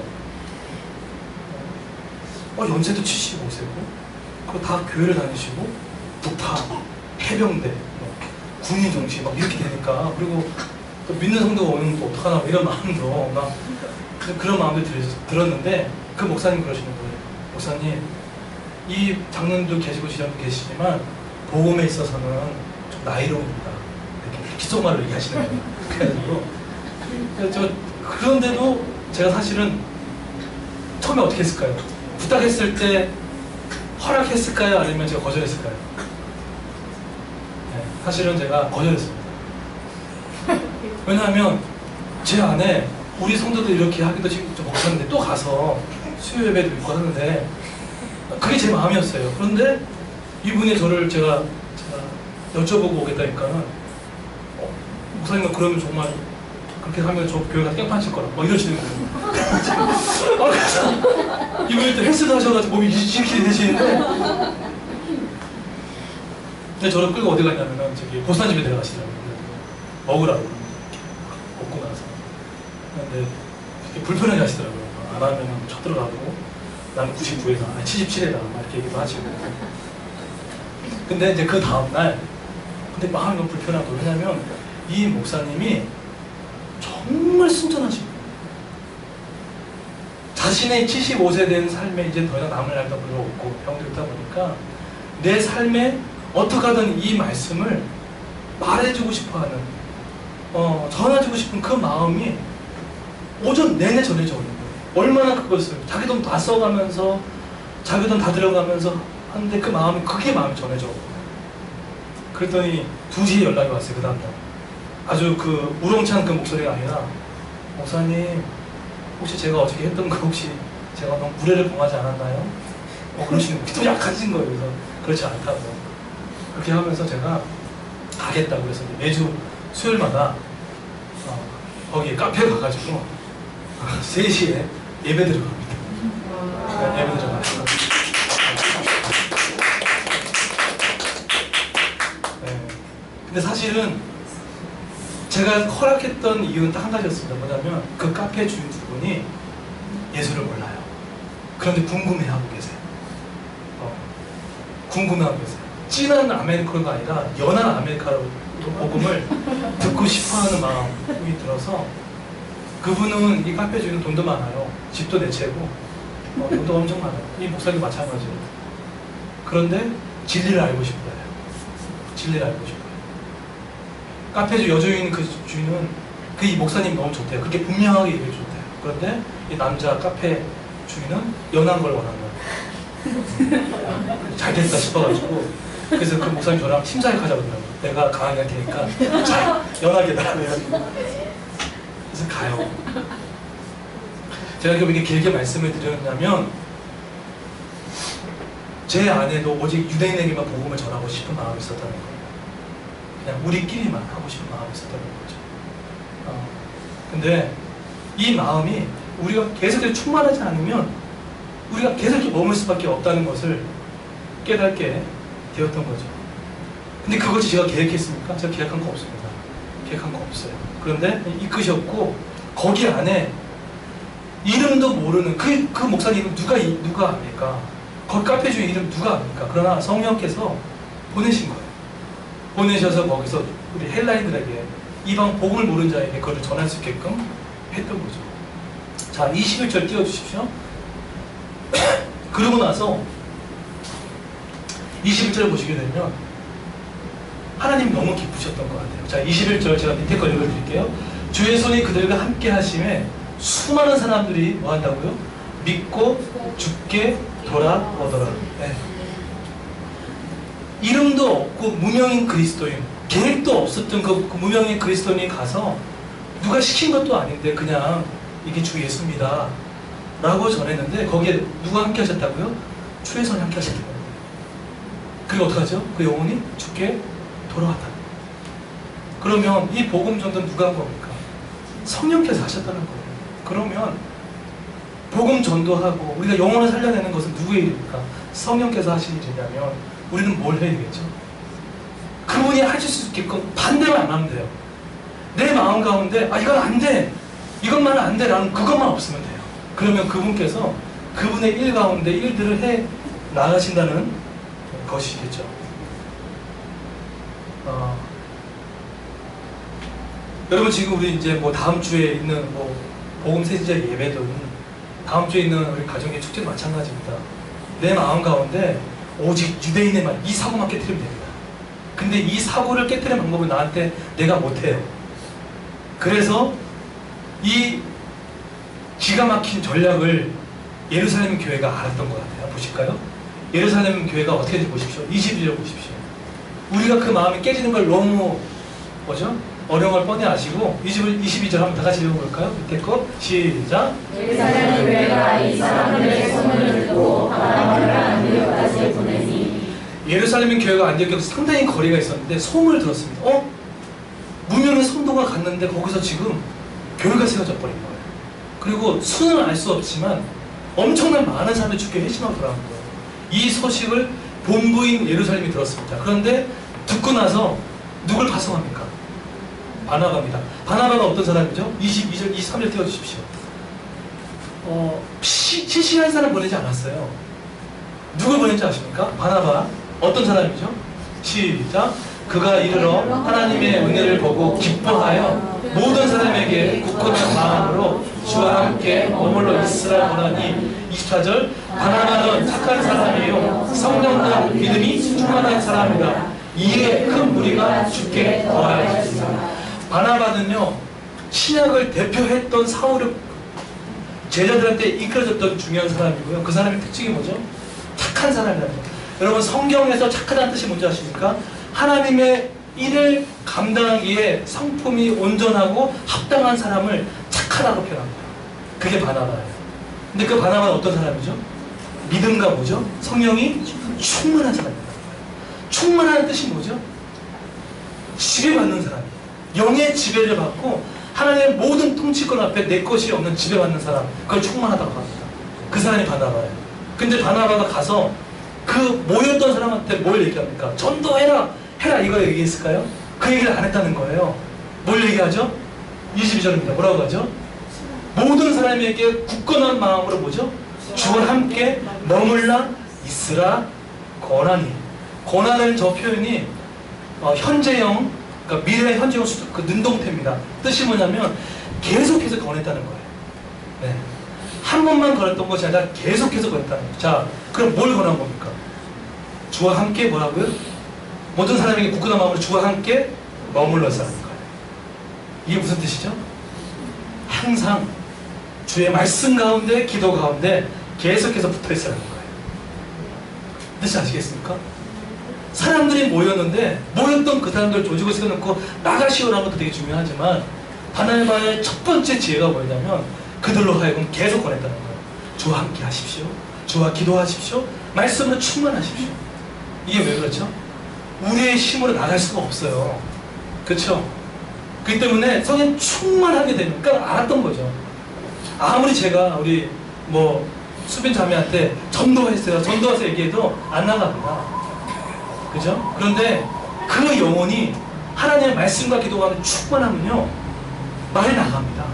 연세도 75세고 그리고 다 교회를 다니시고 북파, 해병대, 군인 정신 막 이렇게 되니까, 그리고 또 믿는 성도가 오는 거 어떡하나 뭐 이런 마음도 막 그런 마음도 들었는데, 그 목사님 그러시는 거예요. 목사님, 이 장로님도 계시고 지장도 계시지만 복음에 있어서는 좀 나이로우니까 이렇게 기속말로 얘기하시는 거예요. 그래가지고 그런데도 제가 사실은 처음에 어떻게 했을까요? 부탁했을 때 허락했을까요? 아니면 제가 거절했을까요? 네, 사실은 제가 거절했습니다. 왜냐하면 제 안에 우리 성도들 이렇게 하기도 지금 좀 못하는데 또 가서 수요 예배도 있고 하는데, 그게 제 마음이었어요. 그런데 이분이 제가 여쭤보고 오겠다니까는, 목사님 그러면 정말 그렇게 하면 저 교회가 깽판 칠 거라 뭐 이러시는 거예요. 그래서 이분이 또 헬스도 하셔가지고 몸이 이렇게 되시는데, 근데 저를 끌고 어디 갔냐면은 저기 보쌈집에 데려가시더라고요. 먹으라고 먹고 나서. 근데 되게 불편하게 하시더라고요. 안 하면 쳐들어가고 나는 99에다 77에다 이렇게 얘기도 하시고. 근데 이제 그 다음날 근데 마음이 너무 불편한 거. 왜냐면 이 목사님이 정말 순전하시고, 자신의 75세 된 삶에 이제 더 이상 남을 날도 별로 없고 병도 있다 보니까 내 삶에 어떻게 하든 이 말씀을 말해주고 싶어하는, 전해주고 싶은 그 마음이 오전 내내 전해져 오는 거예요. 얼마나 그것을 자기 돈 다 써가면서 자기 돈 다 들어가면서 하는데 그 마음이, 그게 마음이 전해져 오고. 그랬더니 2시에 연락이 왔어요. 그 다음날 아주 그 우렁찬 그 목소리가 아니라, 목사님 혹시 제가 어저께 했던 거 혹시 제가 너무 무례를 범하지 않았나요? 그러시는 거예요. 또 약하신 거예요. 그래서 그렇지 않다고. 그렇게 하면서 제가 가겠다고 해서 매주 수요일마다 거기 카페 가가지고 3시에 예배 들어갑니다. 예배 들어가서 근데 사실은 제가 허락했던 이유는 딱 한 가지였습니다. 뭐냐면 그 카페 주인 두 분이 예수를 몰라요. 그런데 궁금해하고 계세요. 궁금해하고 계세요. 진한 아메리카노가 아니라 연한 아메리카노 복음을 듣고 싶어하는 마음이 들어서, 그분은, 이 카페 주인은 돈도 많아요. 집도 내 채고 돈도 엄청 많아요. 이 목사님 마찬가지예요. 그런데 진리를 알고 싶어요. 진리를 알고 싶어요. 카페 여주인 그 주인은 이 목사님 너무 좋대요. 그렇게 분명하게 얘기해 줬대요. 그런데 이 남자 카페 주인은 연한 걸 원한 거예요. 잘 됐다 싶어가지고, 그래서 그 목사님 저랑 심사위원 하자고 그러더라고요. 내가 강하게 할 테니까 잘 연하게 달아내가지고. 그래서 가요. 제가 이렇게 길게 말씀을 드렸냐면, 제 안에도 오직 유대인에게만 복음을 전하고 싶은 마음이 있었다는 거예요. 그냥 우리끼리만 하고 싶은 마음이 있었다는 거죠. 근데 이 마음이 우리가 계속 충만하지 않으면 우리가 계속 이렇게 머물 수밖에 없다는 것을 깨닫게 되었던 거죠. 근데 그것이 제가 계획했습니까? 제가 계획한 거 없습니다. 계획한 거 없어요. 그런데 이끄셨고 거기 안에 이름도 모르는 그 목사님 누가 압니까? 거기 카페 주인 이름 누가 압니까? 그러나 성령께서 보내신 거예요. 보내셔서 거기서 우리 헬라인들에게 이방 복음을 모르는 자에게 그것을 전할 수 있게끔 했던 거죠. 자, 21절 띄워주십시오. 그러고 나서 21절을 보시게 되면 하나님 너무 기쁘셨던 것 같아요. 자, 21절 제가 밑에 거 읽어드릴게요. 주의 손이 그들과 함께 하심에 수많은 사람들이 뭐 한다고요? 믿고 죽게 돌아오더라. 네. 이름도 없고 무명인 그리스도인, 계획도 없었던 그 무명인 그리스도인이 가서 누가 시킨 것도 아닌데 그냥 이게 주 예수입니다 라고 전했는데 거기에 누가 함께 하셨다고요? 주의 손이 함께 하셨다는 거예요. 그리고 어떡하죠? 그 영혼이 죽게 돌아왔다. 그러면 이 복음 전도는 누가 한 겁니까? 성령께서 하셨다는 거예요. 그러면 복음 전도하고 우리가 영혼을 살려내는 것은 누구의 일입니까? 성령께서 하신 일이냐면 우리는 뭘 해야 되겠죠? 그분이 하실 수 있게끔 반대만 안 하면 돼요. 내 마음 가운데 이건 안 돼, 이것만은 안 돼 라는 그것만 없으면 돼요. 그러면 그분께서 그분의 일 가운데 일들을 해 나가신다는 것이겠죠. 여러분 지금 우리 이제 뭐 다음 주에 있는 뭐 복음 세진자 예배든 다음 주에 있는 우리 가정의 축제도 마찬가지입니다. 내 마음 가운데 오직 유대인의만 이 사고만 깨트리면 됩니다. 근데 이 사고를 깨트리는 방법은 나한테 내가 못해요. 그래서 이 기가 막힌 전략을 예루살렘 교회가 알았던 것 같아요. 보실까요? 예루살렘 교회가 어떻게 되는지 보십시오. 22절 보십시오. 우리가 그 마음이 깨지는 걸 너무 뭐죠? 어려운 걸 뻔히 아시고 22절 한번 다 같이 읽어볼까요? 밑에 거 시작. 예루살렘 교회가 이 사람들의 소문을 듣고 바나바를 안디옥까지 보내니 예루살렘 교회가 안디옥에서 상당히 거리가 있었는데 소문을 들었습니다. 무명의 성도가 갔는데 거기서 지금 교회가 세워져 버린 거예요. 그리고 수는 알 수 없지만 엄청난 많은 사람이 죽게 회심하고 돌아온 거예요. 이 소식을 본부인 예루살렘이 들었습니다. 그런데 듣고 나서 누굴 파송합니까? 바나바입니다. 바나바가 어떤 사람이죠? 22절, 23절 띄워주십시오. 시시한 사람 보내지 않았어요. 누굴 보낸지 아십니까? 바나바. 어떤 사람이죠? 시작. 그가 이르러 하나님의 은혜를 보고 기뻐하여 모든 사람에게 굳건한 마음으로 주와 함께 머물러 있으라 원하니 24절. 바나바는 착한 사람이요 성령과 믿음이 충만한 사람이다. 이에 큰 무리가 죽게 더하였습니다. 바나바는요 신약을 대표했던 사울의 제자들한테 이끌어줬던 중요한 사람이고요. 그 사람의 특징이 뭐죠? 착한 사람이라는 거예요. 여러분 성경에서 착하다는 뜻이 뭔지 아십니까? 하나님의 일을 감당하기에 성품이 온전하고 합당한 사람을 착하다고 표현한 거예요. 그게 바나바예요. 근데 그 바나바는 어떤 사람이죠? 믿음과 뭐죠? 성령이 충만한 사람입니다. 충만한 뜻이 뭐죠? 지배받는 사람이에요. 영의 지배를 받고 하나님의 모든 통치권 앞에 내 것이 없는 지배받는 사람, 그걸 충만하다고 합니다. 그 사람이 바나바예요. 근데 바나바가 가서 그 모였던 사람한테 뭘 얘기합니까? 전도해라! 해라! 이거 얘기했을까요? 그 얘기를 안 했다는 거예요. 뭘 얘기하죠? 22절입니다. 뭐라고 하죠? 모든 사람에게 굳건한 마음으로 뭐죠? 주와 함께 머물라 있으라 권하니. 권하는 저 표현이 현재형, 그러니까 미래 현재형 그 능동태입니다. 뜻이 뭐냐면 계속해서 권했다는 거예요. 네. 한 번만 권했던 것이 아니라 계속해서 권했다는 거예요. 자, 그럼 뭘 권한 겁니까? 주와 함께 뭐라고요? 모든 사람에게 굳건한 마음으로 주와 함께 머물러 있으라는 거예요. 이게 무슨 뜻이죠? 항상 주의 말씀 가운데, 기도 가운데 계속해서 붙어 있으라는 거예요. 뜻이 아시겠습니까? 사람들이 모였는데 모였던 그 사람들 조직을 세워놓고 나가시오라는 것도 되게 중요하지만 바나바의 첫 번째 지혜가 뭐냐면 그들로 하여금 계속 권했다는 거예요. 주와 함께 하십시오. 주와 기도하십시오. 말씀으로 충만하십시오. 이게 왜 그렇죠? 우리의 힘으로 나갈 수가 없어요. 그렇죠? 그렇기 때문에 성령 충만하게 되면, 그러니까 알았던 거죠. 아무리 제가 우리 뭐 수빈 자매한테 전도했어요, 전도해서 얘기해도 안 나갑니다. 그죠? 그런데 그 영혼이 하나님의 말씀과 기도가 충만하면요, 말이 나갑니다.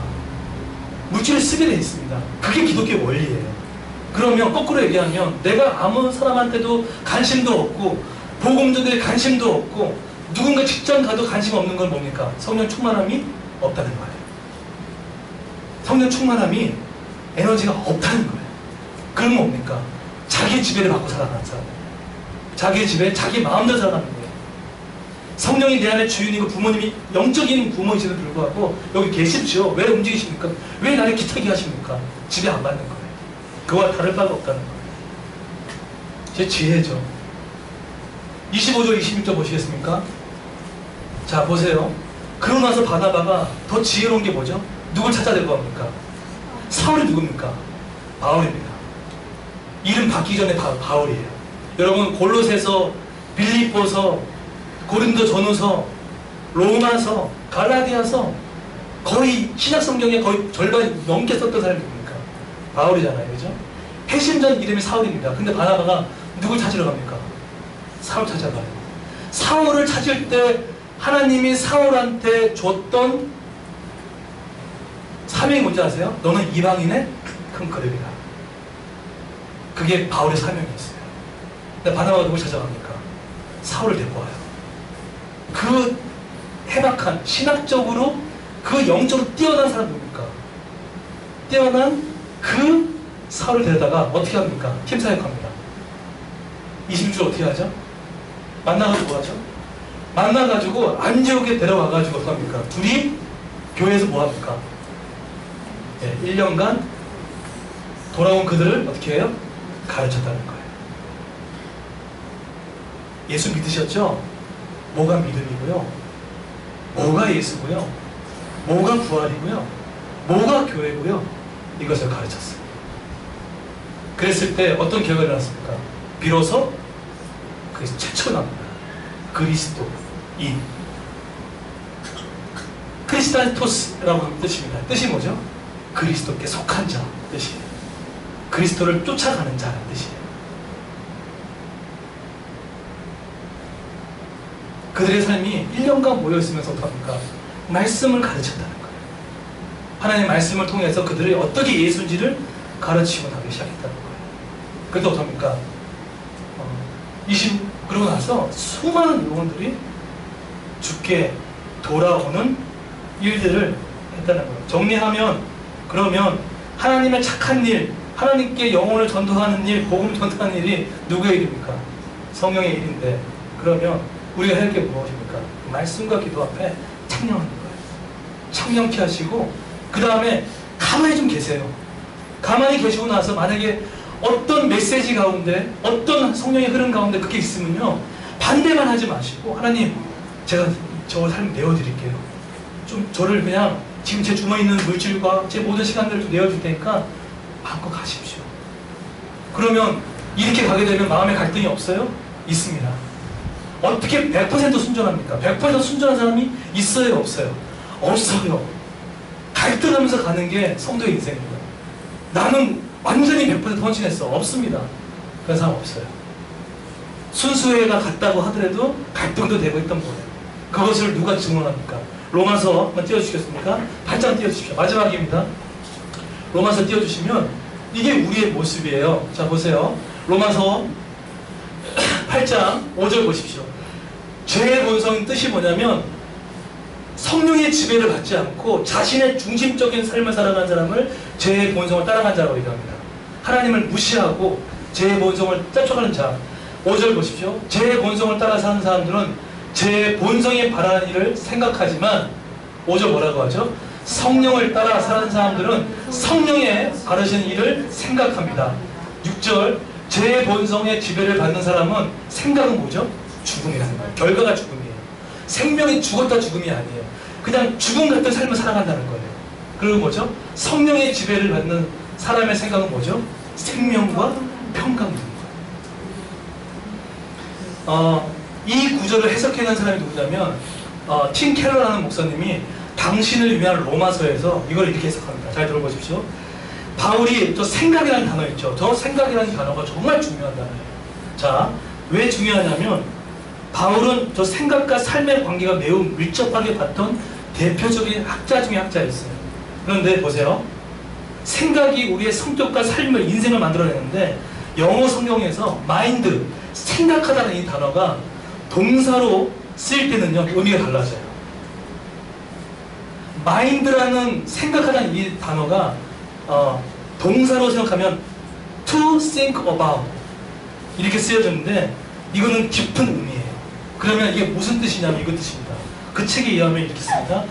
물질을 쓰게 돼 있습니다. 그게 기독교의 원리예요. 그러면 거꾸로 얘기하면 내가 아무 사람한테도 관심도 없고 복음 전도에 관심도 없고 누군가 직장 가도 관심 없는 건 뭡니까? 성령 충만함이 없다는 거예요. 성령 충만함이 에너지가 없다는 거예요. 그러면 뭡니까? 자기의 지배를 받고 살아가는 사람, 자기의 지배, 자기 마음대로 살아가는 거예요. 성령이 내 안에 주인이고 부모님이 영적인 부모이신데도 불구하고 여기 계십시오. 왜 움직이십니까? 왜 나를 기타게 하십니까? 지배 안 받는 거예요. 그와 다를 바가 없다는 거예요. 제 지혜죠. 25절 26절 보시겠습니까? 자, 보세요. 그러고 나서 바나바가 더 지혜로운 게 뭐죠? 누굴 찾아내고 합니까? 사울이 누굽니까? 바울입니다. 이름 바뀌기 전에 바울이에요. 여러분, 골로새서, 빌립보서, 고린도 전후서, 로마서, 갈라디아서 거의 신약 성경에 거의 절반 넘게 썼던 사람이 누굽니까? 바울이잖아요. 그죠? 회심전 이름이 사울입니다. 근데 바나바가 누굴 찾으러 갑니까? 사울 찾아가요. 사울을 찾을 때 하나님이 사울한테 줬던 사명이 뭔지 아세요? 너는 이방인의 큰 그룹이다. 그게 바울의 사명이었어요. 근데 바나바가 누굴 찾아갑니까? 사울을 데리고 와요. 그 해박한, 신학적으로 그 영적으로 뛰어난 사람 누굽니까? 뛰어난 그 사울을 데려다가 어떻게 합니까? 팀 사역합니다. 26절 어떻게 하죠? 만나가지고 뭐 하죠? 만나가지고 안디옥에 데려와가지고 어떻게 합니까? 둘이 교회에서 뭐 합니까? 네, 1년간 돌아온 그들을 어떻게 해요? 가르쳤다는 거예요. 예수 믿으셨죠? 뭐가 믿음이고요? 뭐가 예수고요? 뭐가 부활이고요? 뭐가 교회고요? 이것을 가르쳤어요. 그랬을 때 어떤 결과가 일어났습니까? 비로소 그래서 최초로 나옵니다. 그리스도인. 크리스탄토스라고 하는 뜻입니다. 뜻이 뭐죠? 그리스도께 속한 자 뜻이에요. 그리스도를 쫓아가는 자라는 뜻이에요. 그들의 삶이 1년간 모여있으면서 어떡합니까? 말씀을 가르쳤다는 거예요. 하나님의 말씀을 통해서 그들이 어떻게 예수인지를 가르치고 나기 시작했다는 거예요. 그때 어떡합니까? 그러고 나서 수많은 영혼들이 죽게 돌아오는 일들을 했다는 거예요. 정리하면, 그러면 하나님의 착한 일, 하나님께 영혼을 전도하는 일, 복음 전도하는 일이 누구의 일입니까? 성령의 일인데, 그러면 우리가 할 게 무엇입니까? 말씀과 기도 앞에 청량하는 거예요. 청량케 하시고, 그 다음에 가만히 좀 계세요. 가만히 계시고 나서 만약에 어떤 메시지 가운데, 어떤 성령의 흐름 가운데 그게 있으면요, 반대만 하지 마시고, 하나님, 제가 저 삶 내어드릴게요. 좀 저를 그냥 지금 제 주머니에 있는 물질과 제 모든 시간들을 좀 내어줄 테니까 마음껏 가십시오. 그러면 이렇게 가게 되면 마음에 갈등이 없어요? 있습니다. 어떻게 100% 순전합니까? 100% 순전한 사람이 있어요? 없어요? 없어요. 갈등하면서 가는 게 성도의 인생입니다. 나는 완전히 100% 헌신했어. 없습니다. 그런 사람 없어요. 순수회가 같다고 하더라도 갈등도 되고 있던 거예요. 그것을 누가 증언합니까? 로마서 한번 띄워주시겠습니까? 8장 띄워주십시오. 마지막입니다. 로마서 띄워주시면 이게 우리의 모습이에요. 자, 보세요. 로마서 8장 5절 보십시오. 죄의 본성의 뜻이 뭐냐면 성령의 지배를 받지 않고 자신의 중심적인 삶을 살아가는 사람을 죄의 본성을 따라간 자라고 얘기합니다. 하나님을 무시하고 죄의 본성을 쫓아가는 자. 5절 보십시오. 죄의 본성을 따라 사는 사람들은 제 본성이 바라는 일을 생각하지만 5절 뭐라고 하죠? 성령을 따라 사는 사람들은 성령의 바르신 일을 생각합니다. 6절 제 본성의 지배를 받는 사람은 생각은 뭐죠? 죽음이라는 거예요. 결과가 죽음이에요. 생명이 죽었다 죽음이 아니에요. 그냥 죽음 같은 삶을 살아간다는 거예요. 그리고 뭐죠? 성령의 지배를 받는 사람의 생각은 뭐죠? 생명과 평강이 있는 거예요. 이 구절을 해석해낸 사람이 누구냐면 팀 켈러라는 목사님이 당신을 위한 로마서에서 이걸 이렇게 해석합니다. 잘 들어보십시오. 바울이 저 생각이라는 단어 있죠. 저 생각이라는 단어가 정말 중요한 단어예요. 자, 왜 중요하냐면 바울은 저 생각과 삶의 관계가 매우 밀접하게 봤던 대표적인 학자 중에 학자였어요. 그런데 보세요. 생각이 우리의 성격과 삶을, 인생을 만들어내는데 영어 성경에서 마인드, 생각하다는 이 단어가 동사로 쓰일 때는요, 의미가 달라져요. 마인드라는 생각하다는 이 단어가 동사로 생각하면 to think about 이렇게 쓰여졌는데 이거는 깊은 의미예요. 그러면 이게 무슨 뜻이냐면 이거 뜻입니다. 그 책에 의하면 이렇게 씁니다.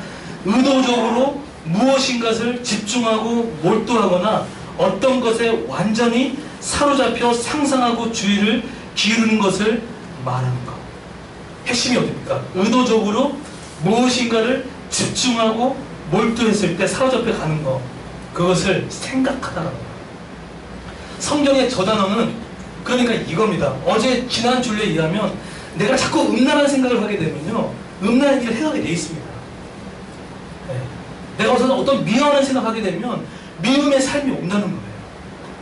의도적으로 무엇인가를 집중하고 몰두하거나 어떤 것에 완전히 사로잡혀 상상하고 주의를 기울이는 것을 말하는 것. 핵심이 어딥니까? 의도적으로 무엇인가를 집중하고 몰두했을 때 사로잡혀 가는 것. 그것을 생각하다라는 거예요. 성경의 저 단어는 그러니까 이겁니다. 어제 지난 주에 의하면 내가 자꾸 음란한 생각을 하게 되면요, 음란한 일을 해가게 돼 있습니다. 네. 내가 우선 어떤 미워하는 생각을 하게 되면 미움의 삶이 온다는 거예요.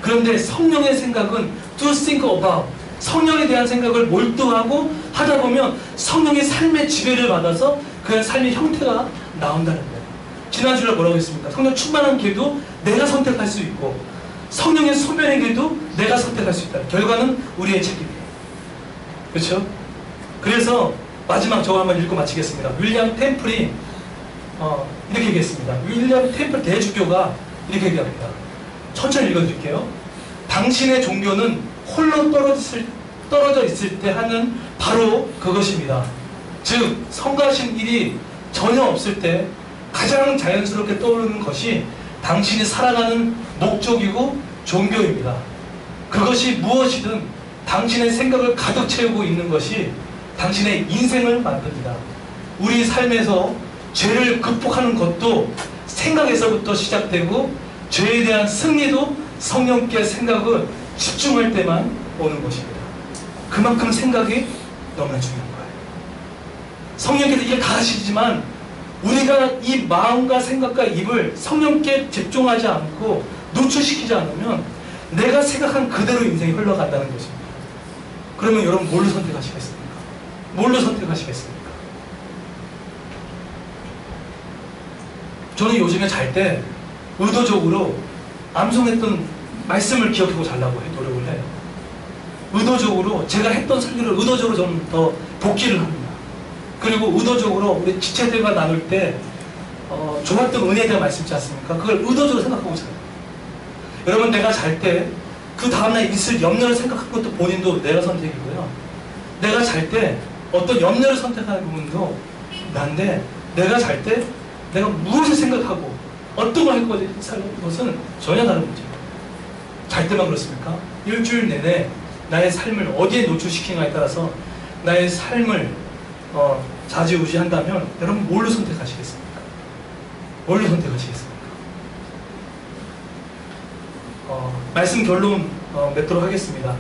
그런데 성령의 생각은 to think about, 성령에 대한 생각을 몰두하고 하다 보면 성령의 삶의 지배를 받아서 그 삶의 형태가 나온다는 거예요. 지난주에 뭐라고 했습니까? 성령 충만한 길도 내가 선택할 수 있고 성령의 소멸의 길도 내가 선택할 수 있다. 결과는 우리의 책임이에요. 그렇죠? 그래서 마지막 저거 한번 읽고 마치겠습니다. 윌리엄 템플이 이렇게 얘기했습니다. 윌리엄 템플 대주교가 이렇게 얘기합니다. 천천히 읽어드릴게요. 당신의 종교는 홀로 떨어져 있을 때 하는 바로 그것입니다. 즉 성가신 일이 전혀 없을 때 가장 자연스럽게 떠오르는 것이 당신이 살아가는 목적이고 종교입니다. 그것이 무엇이든 당신의 생각을 가득 채우고 있는 것이 당신의 인생을 만듭니다. 우리 삶에서 죄를 극복하는 것도 생각에서부터 시작되고 죄에 대한 승리도 성령께 생각을 집중할 때만 오는 것입니다. 그만큼 생각이 너무나 중요한 거예요. 성령께서 이걸 다 하시지만 우리가 이 마음과 생각과 입을 성령께 집중하지 않고 노출시키지 않으면 내가 생각한 그대로 인생이 흘러간다는 것입니다. 그러면 여러분 뭘로 선택하시겠습니까? 뭘로 선택하시겠습니까? 저는 요즘에 잘 때 의도적으로 암송했던 말씀을 기억하고 자려고 노력을 해요. 의도적으로 제가 했던 설교를 의도적으로 좀 더 복기를 합니다. 그리고 의도적으로 우리 지체들과 나눌 때 좋았던 은혜에 대한 말씀 있지 않습니까? 그걸 의도적으로 생각하고 자요. 여러분 내가 잘 때 그 다음날 있을 염려를 생각한 것도 본인도 내가 선택이고요. 내가 잘 때 어떤 염려를 선택하는 부분도 난데 내가 잘 때 내가 무엇을 생각하고 어떤 걸 할 것은 전혀 다른 문제예요. 잘 때만 그렇습니까? 일주일 내내 나의 삶을 어디에 노출시키느냐에 따라서 나의 삶을 좌지우지한다면 여러분 뭘로 선택하시겠습니까? 뭘로 선택하시겠습니까? 말씀 결론 맺도록 하겠습니다.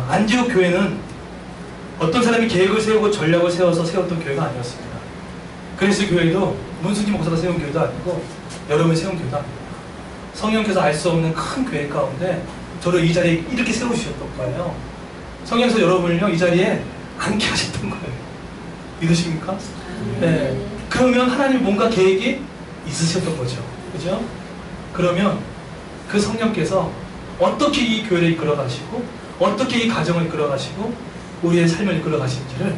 안디옥 교회는 어떤 사람이 계획을 세우고 전략을 세워서 세웠던 교회가 아니었습니다. 그리스 교회도 문수지 목사가 세운 교회도 아니고 여러분이 세운 교회도 아닙니다. 성령께서 알 수 없는 큰 교회 가운데 저를 이 자리에 이렇게 세우셨던 거예요. 성령께서 여러분을요 이 자리에 앉게 하셨던 거예요. 믿으십니까? 네. 그러면 하나님 뭔가 계획이 있으셨던 거죠. 그죠? 그러면 그 성령께서 어떻게 이 교회를 이끌어 가시고 어떻게 이 가정을 이끌어 가시고 우리의 삶을 이끌어 가시는지를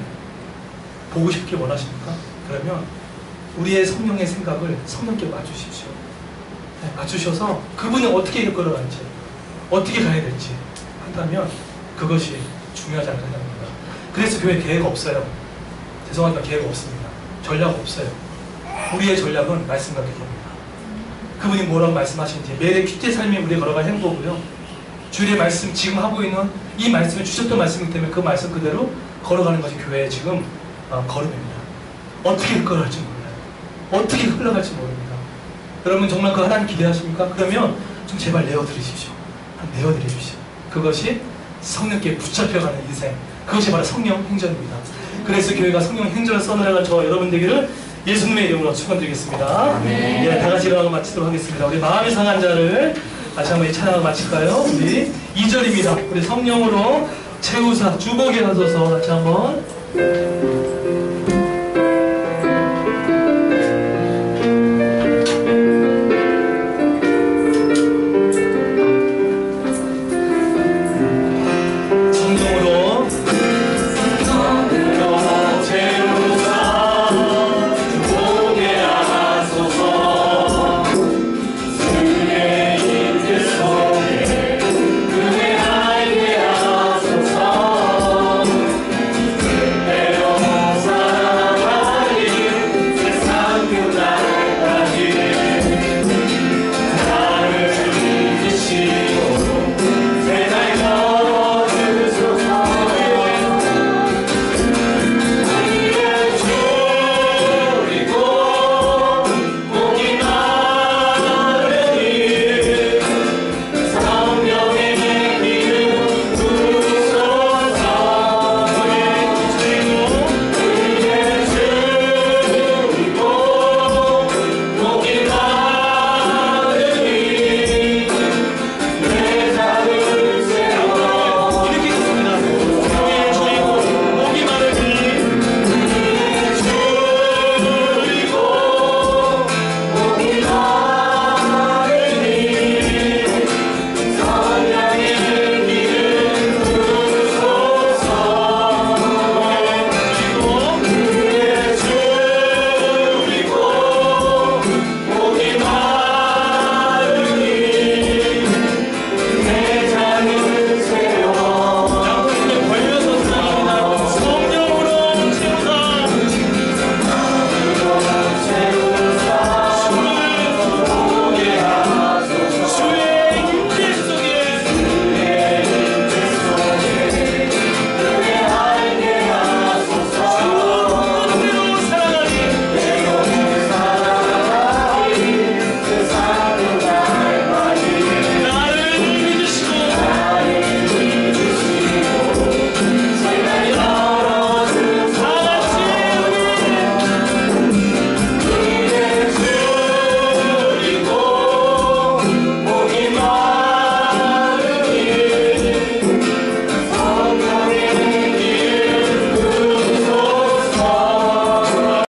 보고 싶게 원하십니까? 그러면 우리의 성령의 생각을 성령께 맞추십시오. 네, 맞추셔서 그분이 어떻게 이끌어 갈지 어떻게 가야 될지 한다면 그것이 중요하지 않을까 생각합니다. 그래서 교회 계획 없어요. 죄송하지만 계획 없습니다. 전략 없어요. 우리의 전략은 말씀과 기도입니다. 그분이 뭐라고 말씀하시는지 매일의 큐티의 삶이 우리가 걸어갈 행보고요. 주일의 말씀 지금 하고 있는 이 말씀을 주셨던 말씀이기 때문에 그 말씀 그대로 걸어가는 것이 교회의 지금 걸음입니다. 어떻게 흘러갈지 몰라요. 어떻게 흘러갈지 모릅니다. 여러분 정말 그 하나님 기대하십니까? 그러면 좀 제발 내어드리십시오. 내어드리십시오. 그것이 성령께 붙잡혀가는 인생, 그것이 바로 성령 행전입니다. 그래서 교회가 성령 행전을 써나갈 저 여러분 되기를 예수님의 이름으로 축원드리겠습니다. 예, 다 같이 일어나고 마치도록 하겠습니다. 우리 마음이 상한 자를 다시 한번 이 찬양을 마칠까요? 우리 2절입니다. 우리 성령으로 채우사 주복에 가서서 같이 한번